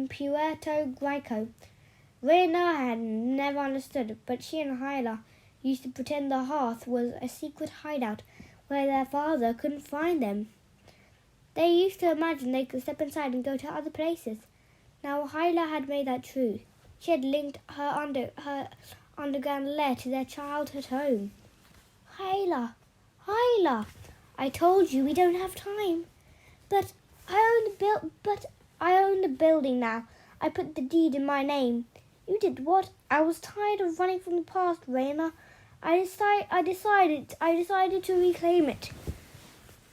Puerto Rico? Reyna had never understood, but she and Hyla used to pretend the hearth was a secret hideout where their father couldn't find them. They used to imagine they could step inside and go to other places. Now Hyla had made that true. She had linked her underground lair to their childhood home. Hyla, I told you we don't have time. But I own the building now. I put the deed in my name. You did what? I was tired of running from the past, Rayna. I decided to reclaim it.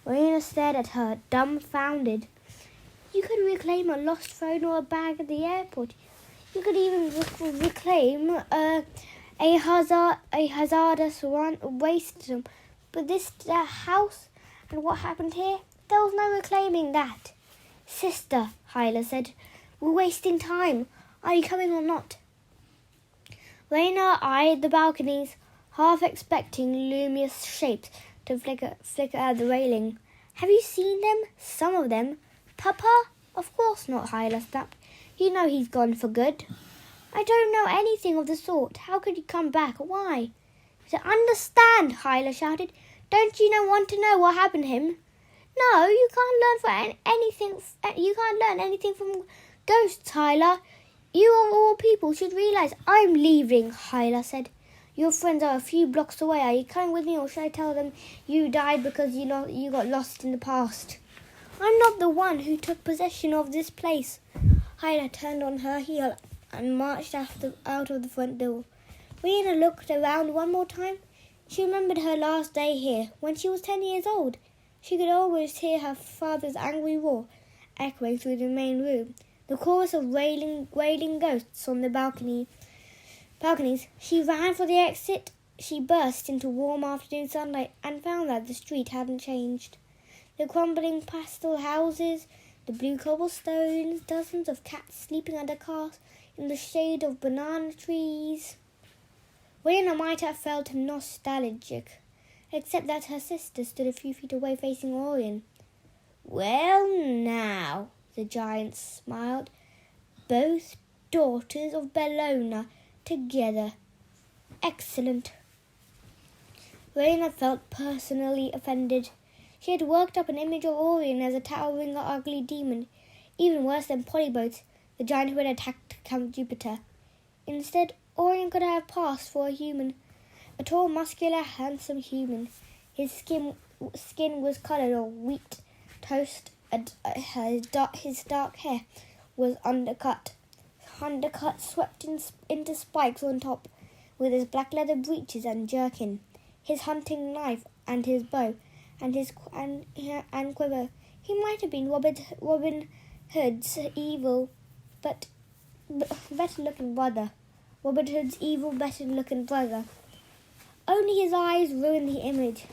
Rayna stared at her, dumbfounded. You could reclaim a lost phone or a bag at the airport. You could even reclaim a hazardous waste dump. But this house and what happened here, there was no reclaiming that. Sister, Hyla said, we're wasting time. Are you coming or not? Rayna eyed the balconies, half expecting luminous shapes to flicker at the railing. Have you seen them? Some of them. Papa? Of course not, Hyla snapped. You know he's gone for good. I don't know anything of the sort. How could he come back? Why? To understand, Hyla shouted. Don't you want to know what happened to him? No, you can't learn anything from ghosts, Hyla. You of all people should realize I'm leaving, Hyla said. Your friends are a few blocks away. Are you coming with me, or should I tell them you died because you got lost in the past? I'm not the one who took possession of this place. Hyla turned on her heel and marched out of the front door. Rayna looked around one more time. She remembered her last day here, when she was 10 years old. She could almost hear her father's angry roar echoing through the main room. The chorus of wailing ghosts on the balconies. She ran for the exit. She burst into warm afternoon sunlight and found that the street hadn't changed. The crumbling pastel houses, the blue cobblestones, dozens of cats sleeping under cars in the shade of banana trees. Rayna might have felt nostalgic, except that her sister stood a few feet away facing Orion. Well now, the giant smiled. Both daughters of Bellona together. Excellent. Rayna felt personally offended. She had worked up an image of Orion as a towering, ugly demon, even worse than Polybotes, the giant who had attacked Count Jupiter. Instead, Orion could have passed for a human, a tall, muscular, handsome human. His skin was coloured of wheat toast, and his dark hair was undercut swept into spikes on top, with his black leather breeches and jerkin, his hunting knife and his bow, and quiver. He might have been Robin Hood's evil, but better-looking brother. Robin Hood's evil, better-looking brother. Only his eyes ruined the image.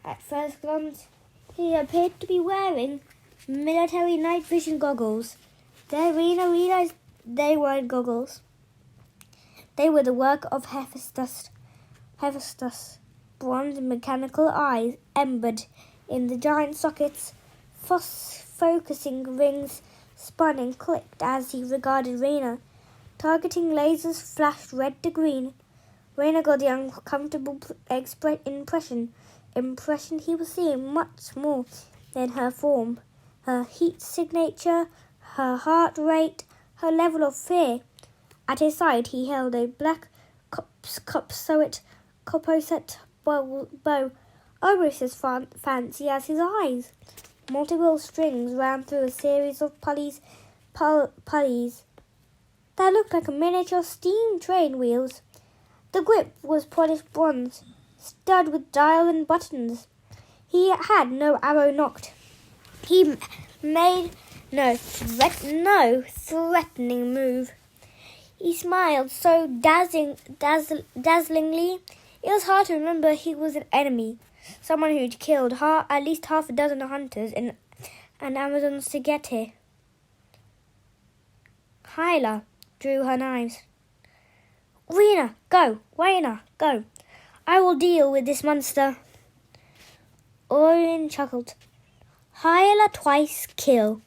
At first glance, he appeared to be wearing military night vision goggles. Then Rayna realized they weren't goggles. They were the work of Hephaestus, bronze mechanical eyes embedded in the giant sockets. Focusing rings spun and clicked as he regarded Rayna. Targeting lasers flashed red to green. Rayna got the uncomfortable impression he was seeing much more than her form, her heat signature, her heart rate, her level of fear. At his side he held a black composite bow, almost as fancy as his eyes. Multiple strings ran through a series of pulleys that looked like miniature steam train wheels. The grip was polished bronze, studded with dial and buttons. He had no arrow nocked. He made no threatening move. He smiled so dazzlingly, it was hard to remember he was an enemy. someone who'd killed at least half a dozen hunters and Amazons to get here. Hyla drew her knives. Reyna, go! Rayna, go! I will deal with this monster. Orion chuckled. Hyla twice kill.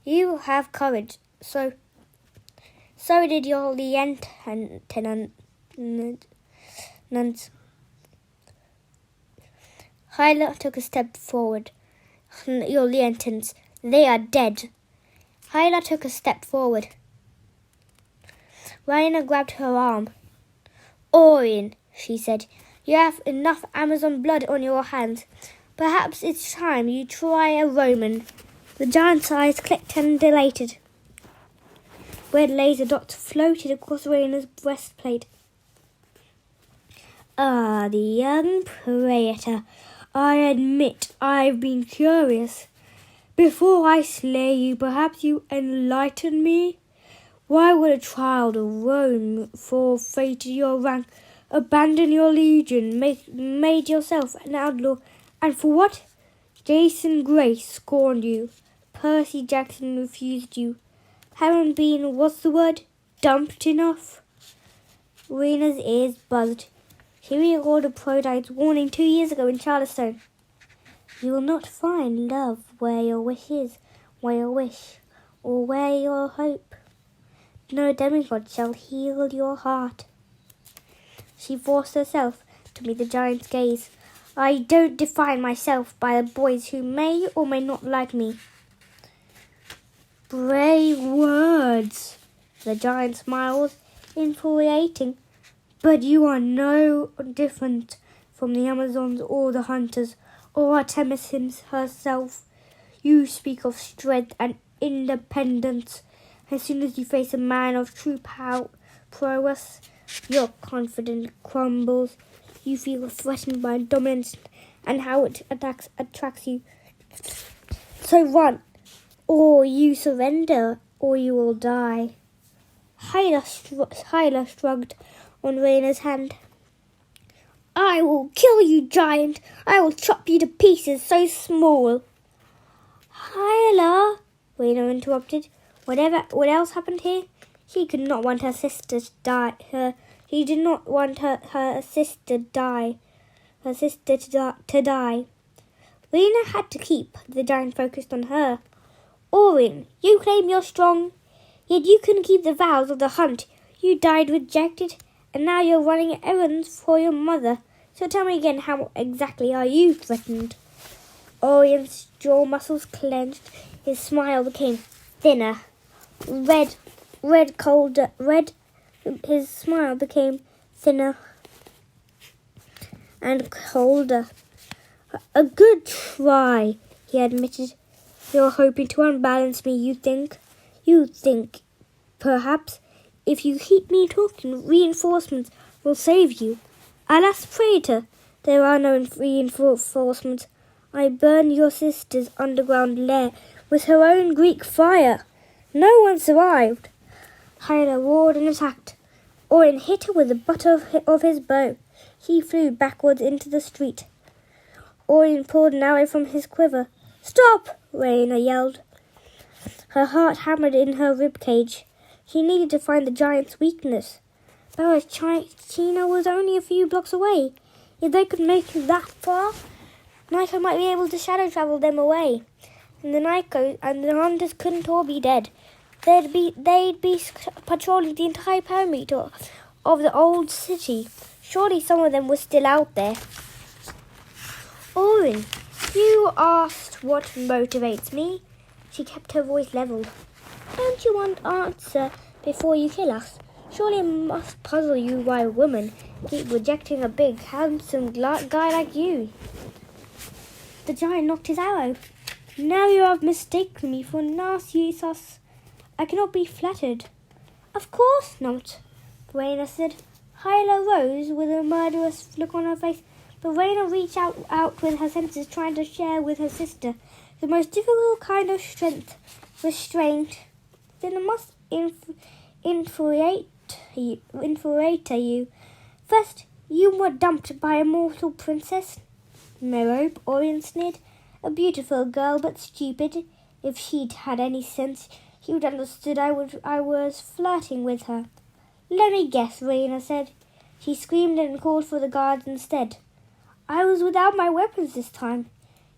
You have courage. So did your lieutenants. Hyla took a step forward. Your lieutenants, they are dead. Hyla took a step forward. Rayna grabbed her arm. Orion, she said, you have enough Amazon blood on your hands. Perhaps it's time you try a Roman. The giant's eyes clicked and dilated. Red laser dots floated across Rayna's breastplate. Ah, the young praetor. I admit I've been curious. Before I slay you, perhaps you enlighten me? Why would a child of Rome forfeit your rank, abandon your legion, made yourself an outlaw, and for what? Jason Grace scorned you. Percy Jackson refused you. Haven't been, what's the word, dumped enough? Rayna's ears buzzed. She recalled a Proteite's warning 2 years ago in Charleston. You will not find love where your wish is, where your wish, or where your hope. No demigod shall heal your heart. She forced herself to meet the giant's gaze. I don't define myself by the boys who may or may not like me. Brave words. The giant smiled, infuriating. But you are no different from the Amazons or the hunters or Artemis herself. You speak of strength and independence. As soon as you face a man of true prowess, your confidence crumbles. You feel threatened by dominance and how it attracts you. So run, or you surrender, or you will die. Hyla shrugged on Rayna's hand. I will kill you, giant. I will chop you to pieces so small. Hyla, Rayna interrupted. What else happened here? She could not want her sister to die. She did not want her sister to die. Rayna had to keep the giant focused on her. Orion, you claim you're strong, yet you couldn't keep the vows of the hunt. You died rejected, and now you're running errands for your mother. So tell me again, how exactly are you threatened? Orion's jaw muscles clenched. His smile became thinner. His smile became thinner and colder. A good try, he admitted. You're hoping to unbalance me, you think? You think, perhaps, if you keep me talking, reinforcements will save you. Alas, praetor, there are no reinforcements. I burned your sister's underground lair with her own Greek fire. No one survived. Hyla roared and attacked. Orion hit her with the butt of his bow. He flew backwards into the street. Orion pulled an arrow from his quiver. Stop! Rayna yelled. Her heart hammered in her ribcage. She needed to find the giant's weakness. China was only a few blocks away. If they could make it that far, Nico might be able to shadow travel them away. And the hunters couldn't all be dead. They'd be patrolling the entire perimeter of the old city. Surely some of them were still out there. Orion, you asked what motivates me. She kept her voice leveled. Don't you want answer before you kill us? Surely it must puzzle you why a woman keep rejecting a big, handsome guy like you. The giant knocked his arrow. Now you have mistaken me for Narcissus. I cannot be flattered. Of course not, Rayna said. Hyla rose with a murderous look on her face, but Rayna reached out with her senses, trying to share with her sister the most difficult kind of strength, restraint. Then it must infuriate you. First, you were dumped by a mortal princess. Merope, Orion sneered. A beautiful girl, but stupid. If she'd had any sense, she would have understood I was flirting with her. Let me guess, Rayna said. She screamed and called for the guards instead. I was without my weapons this time.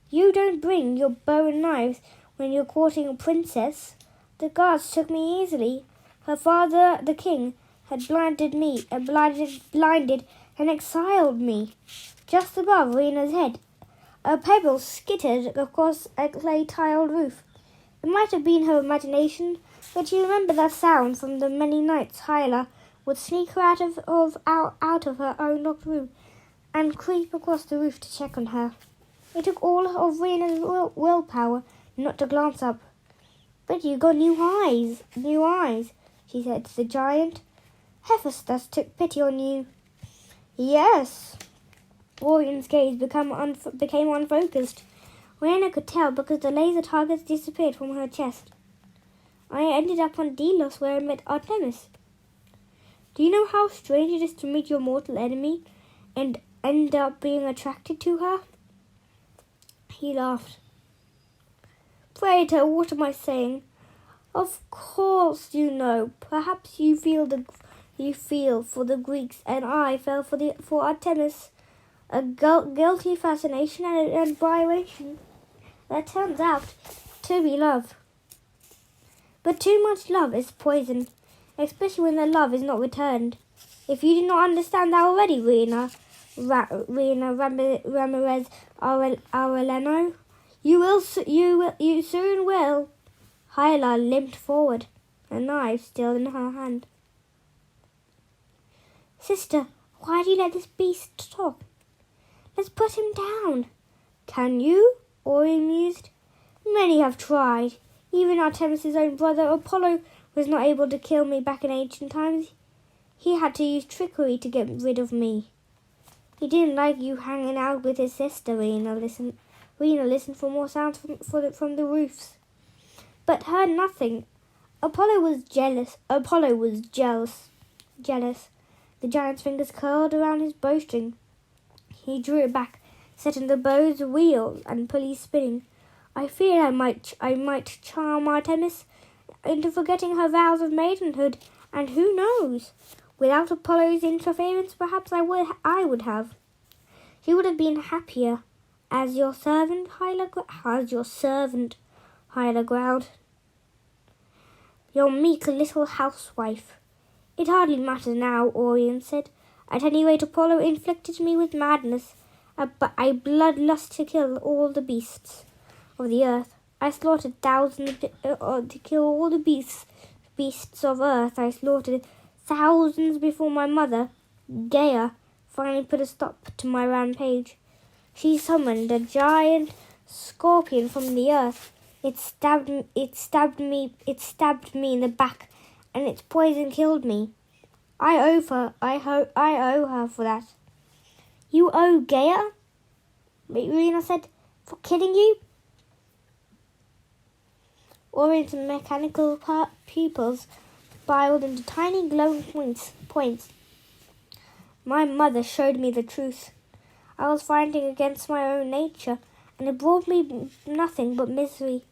You don't bring your bow and knives when you're courting a princess. The guards took me easily. Her father, the king, had blinded and exiled me. Just above Rayna's head, a pebble skittered across a clay-tiled roof. It might have been her imagination, but you remember that sound from the many nights Hyla would sneak her out of her own locked room and creep across the roof to check on her. It took all of Rayna's willpower not to glance up. But you got new eyes, she said to the giant. Hephaestus took pity on you. Yes. Orion's gaze became unfocused. Rayna could tell because the laser targets disappeared from her chest. I ended up on Delos where I met Artemis. Do you know how strange it is to meet your mortal enemy and end up being attracted to her? He laughed. Praetor, what am I saying? Of course you know. Perhaps you feel for the Greeks, and I fell for Artemis. A guilty fascination and admiration that turns out to be love. But too much love is poison, especially when the love is not returned. If you do not understand that already, Reyna Ramirez Arellano, you soon will. Hyla limped forward, a knife still in her hand. Sister, why do you let this beast talk? Let's put him down. Can you? Orion mused. Many have tried. Even Artemis' own brother Apollo was not able to kill me back in ancient times. He had to use trickery to get rid of me. He didn't like you hanging out with his sister, Rayna listened for more sounds from the roofs, but heard nothing. Apollo was jealous. The giant's fingers curled around his bowstring. He drew it back, setting the bow's wheel and pulley spinning. I fear I might charm Artemis into forgetting her vows of maidenhood, and who knows? Without Apollo's interference, perhaps I would have. She would have been happier. As your servant, Hyla growled. Your meek little housewife. It hardly matters now, Orion said. At any rate, Apollo inflicted me with madness, a bloodlust to kill all the beasts of the earth. I slaughtered thousands to kill all the beasts of earth. I slaughtered thousands before my mother, Gaia, finally put a stop to my rampage. She summoned a giant scorpion from the earth. It stabbed me in the back, and its poison killed me. I owe her for that. You owe Gaia? Rayna said, for killing you? Orion's mechanical pupils spiraled into tiny glowing points. My mother showed me the truth. I was fighting against my own nature, and it brought me nothing but misery.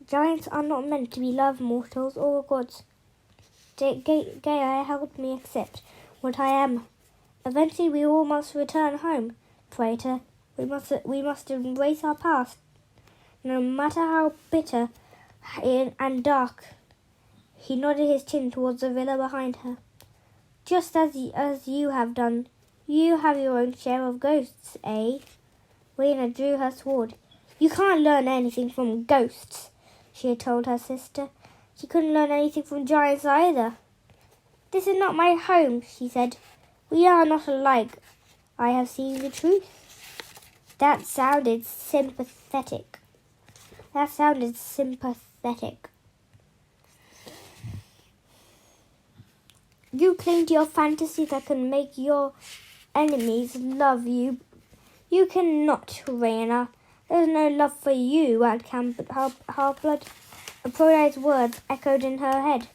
Giants are not meant to be loved mortals or gods. Gaia helped me accept what I am. Eventually we all must return home, Praetor. We must embrace our past, no matter how bitter and dark. He nodded his chin towards the villa behind her. Just as you have done. You have your own share of ghosts, eh? Rayna drew her sword. You can't learn anything from ghosts, she had told her sister. She couldn't learn anything from giants either. This is not my home, she said. We are not alike. I have seen the truth. That sounded sympathetic. You cling to your fantasy that can make your enemies love you. You cannot, Rayna. There is no love for you at Camp Half-Blood. Aphrodite's words echoed in her head.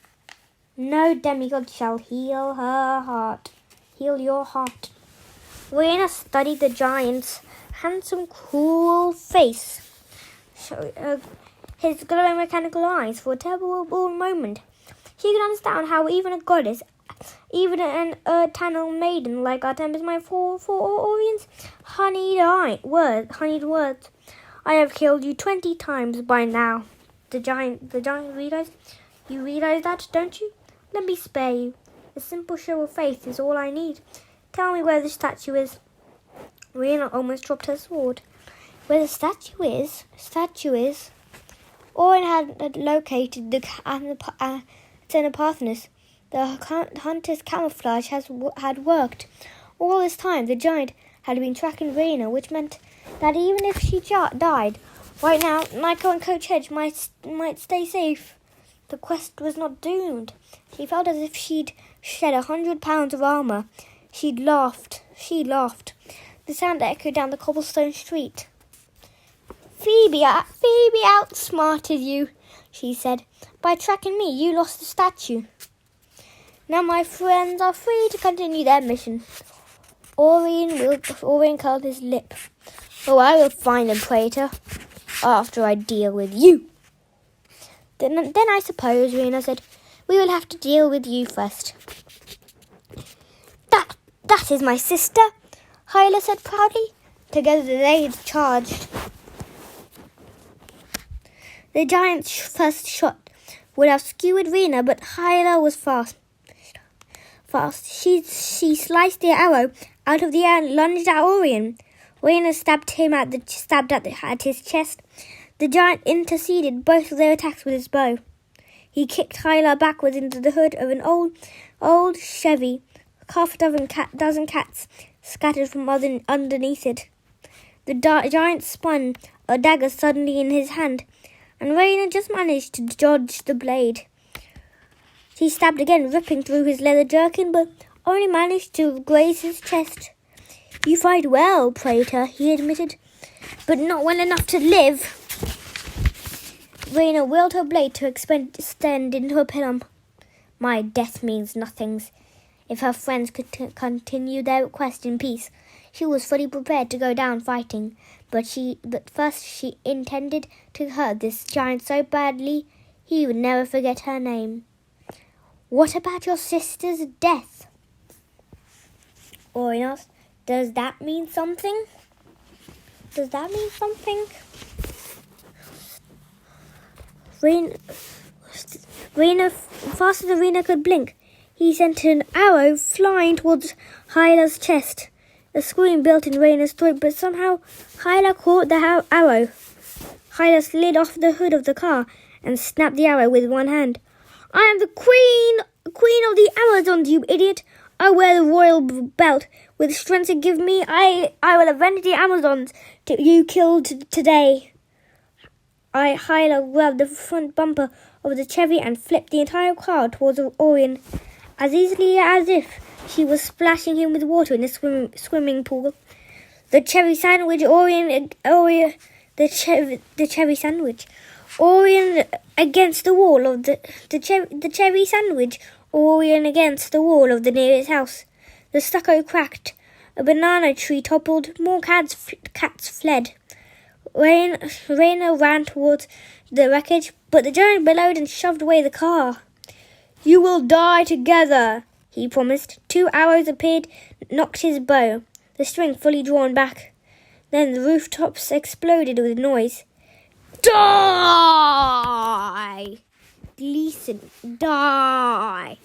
No demigod shall heal your heart. Rayna studied the giants, handsome, cruel face. His glowing mechanical eyes for a terrible moment. He could understand how even a goddess, even an eternal maiden like Artemis might fall for Orion's honeyed words. I have killed you 20 times by now. The giant realized. You realize that, don't you? Let me spare you. A simple show of faith is all I need. Tell me where the statue is. Rayna almost dropped her sword. Where the statue is. Orion had located the Parthenos. The hunter's camouflage had worked. All this time, the giant had been tracking Rayna, which meant that even if she died, right now, Nico and Coach Hedge might stay safe. The quest was not doomed. She felt as if she'd shed 100 pounds of armor. She laughed. The sound echoed down the cobblestone street. Phoebe outsmarted you, she said. By tracking me, you lost the statue. Now my friends are free to continue their mission. Orion curled his lip. Oh, I will find them, traitor, after I deal with you. Then I suppose, Rayna said, we will have to deal with you first. That is my sister, Hyla said proudly. Together they had charged. The giant's first shot would have skewered Rayna, but Hyla was fast. She sliced the arrow out of the air and lunged at Orion. Rayna stabbed at his chest. The giant interceded both of their attacks with his bow. He kicked Hyla backwards into the hood of an old Chevy. Half a dozen cats scattered from underneath it. The giant spun a dagger suddenly in his hand, and Rayna just managed to dodge the blade. He stabbed again, ripping through his leather jerkin, but only managed to graze his chest. You fight well, Praetor, he admitted, but not well enough to live. Rayna willed her blade to extend into a pilum. My death means nothing. If her friends could continue their quest in peace, she was fully prepared to go down fighting. But first she intended to hurt this giant so badly he would never forget her name. What about your sister's death? Orion asked. Does that mean something? Rayna, faster than Rayna could blink, he sent an arrow flying towards Hyla's chest. A scream built in Rayna's throat, but somehow Hyla caught the arrow. Hyla slid off the hood of the car and snapped the arrow with one hand. I am the queen of the Amazons, you idiot. I wear the royal belt. With strength to give me, I will avenge the Amazons you killed today. Hyla grabbed the front bumper of the Chevy and flipped the entire car towards Orion, as easily as if she was splashing him with water in a swimming pool. The Chevy sandwich, Orion against the wall of the Chevy sandwich, Orion against the wall of the nearest house. The stucco cracked. A banana tree toppled. More cats fled. Rayna ran towards the wreckage, but the giant bellowed and shoved away the car. You will die together, he promised. 2 arrows appeared, knocked his bow, the string fully drawn back. Then the rooftops exploded with noise. Die! Gleason, die!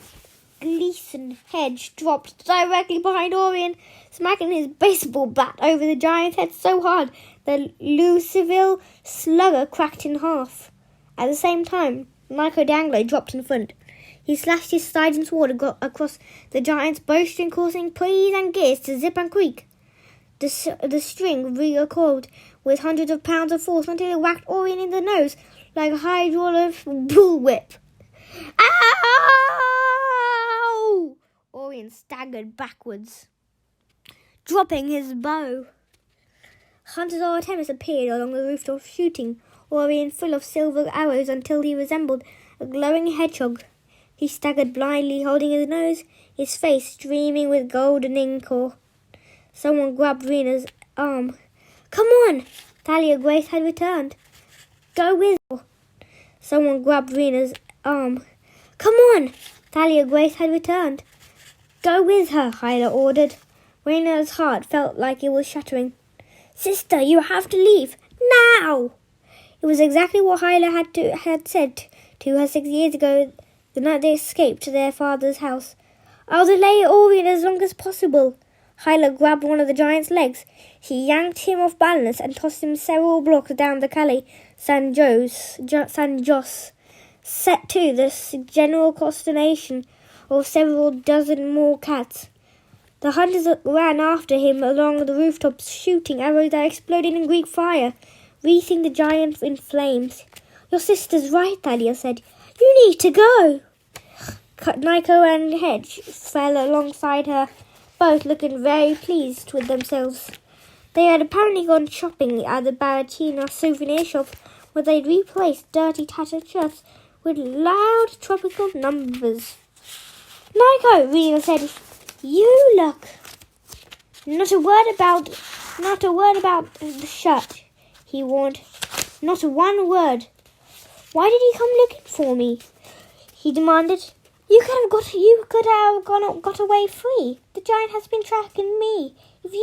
Gleason Hedge dropped directly behind Orion, smacking his baseball bat over the giant's head so hard that Luciville slugger cracked in half. At the same time, Nico Danglo dropped in front. He slashed his side and sword across the giant's bowstring, causing pulleys and gears to zip and creak. The string recoiled with hundreds of pounds of force until it whacked Orion in the nose like a hydraulic bullwhip. Ow! Orion staggered backwards, dropping his bow. Hunters of Artemis appeared along the rooftop, shooting Orion full of silver arrows until he resembled a glowing hedgehog. He staggered blindly, holding his nose, his face streaming with golden ichor. Someone grabbed Rayna's arm. Come on! Dahlia Grace had returned. Go with her. Someone grabbed Rayna's arm. Come on! Dahlia Grace had returned. Go with her, Hyla ordered. Rayna's heart felt like it was shattering. Sister, you have to leave. Now! It was exactly what Hyla had said to her 6 years ago, the night they escaped to their father's house. I'll delay Orion as long as possible. Hyla grabbed one of the giant's legs. She yanked him off balance and tossed him several blocks down the calle San Jos, set to the general consternation of several dozen more cats. The hunters ran after him along the rooftops, shooting arrows that exploded in Greek fire, wreathing the giant in flames. Your sister's right, Dahlia said. You need to go. Nico and Hedge fell alongside her, both looking very pleased with themselves. They had apparently gone shopping at the Baratina souvenir shop, where they'd replaced dirty tattered shirts with loud tropical numbers. Nico, Reyna said, you look. Not a word about the shirt, he warned. Not one word. Why did you come looking for me? He demanded. You could have got away free. The giant has been tracking me. If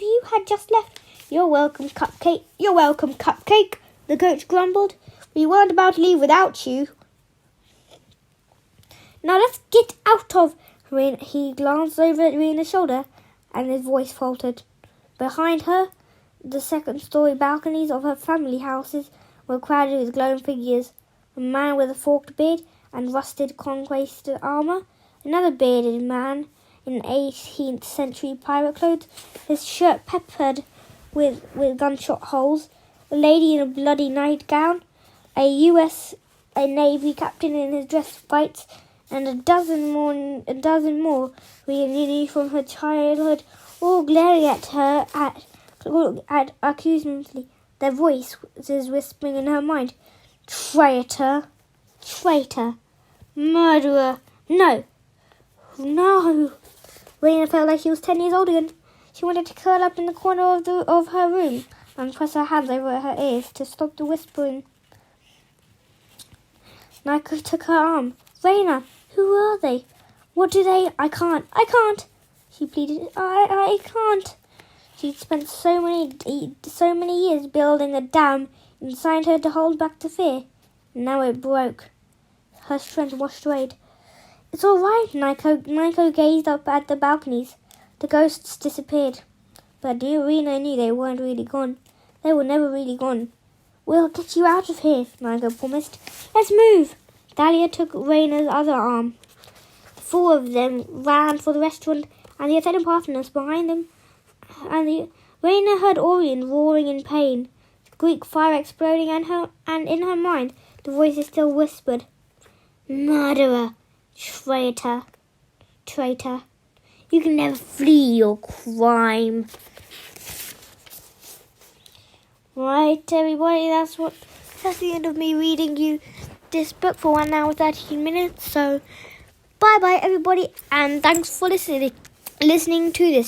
you had just left, you're welcome, Cupcake. You're welcome, Cupcake. The coach grumbled. We weren't about to leave without you. Now let's get out of. He glanced over at Rayna's shoulder, and his voice faltered. Behind her, the second-story balconies of her family houses were crowded with glowing figures. A man with a forked beard and rusted conquest armor, another bearded man in 18th century pirate clothes, his shirt peppered with gunshot holes, a lady in a bloody nightgown, a U.S. Navy captain in his dress fights, and a dozen more reunited from her childhood, all glaring at her accusingly, their voices whispering in her mind, Traitor! Traitor! Murderer! No! No! Rayna felt like she was 10 years old again. She wanted to curl up in the corner of her room and press her hands over her ears to stop the whispering. Nico took her arm. Rayna, who are they? What do they... I can't, she pleaded. I can't. She'd spent so many years building a dam inside her to hold back the fear. Now it broke. Her strength washed away. It's all right, Nico. Nico gazed up at the balconies. The ghosts disappeared. But dear Reyna knew they weren't really gone. They were never really gone. We'll get you out of here, Nico promised. Let's move. Dahlia took Rayna's other arm. The four of them ran for the restaurant, and the attendant partners behind them. Rayna heard Orion roaring in pain, Greek fire exploding, and in her mind the voices still whispered, Murderer, traitor, traitor. You can never flee your crime. Right, everybody, that's the end of me reading you this book for 1 hour 13 minutes. So, bye-bye, everybody, and thanks for listening to this.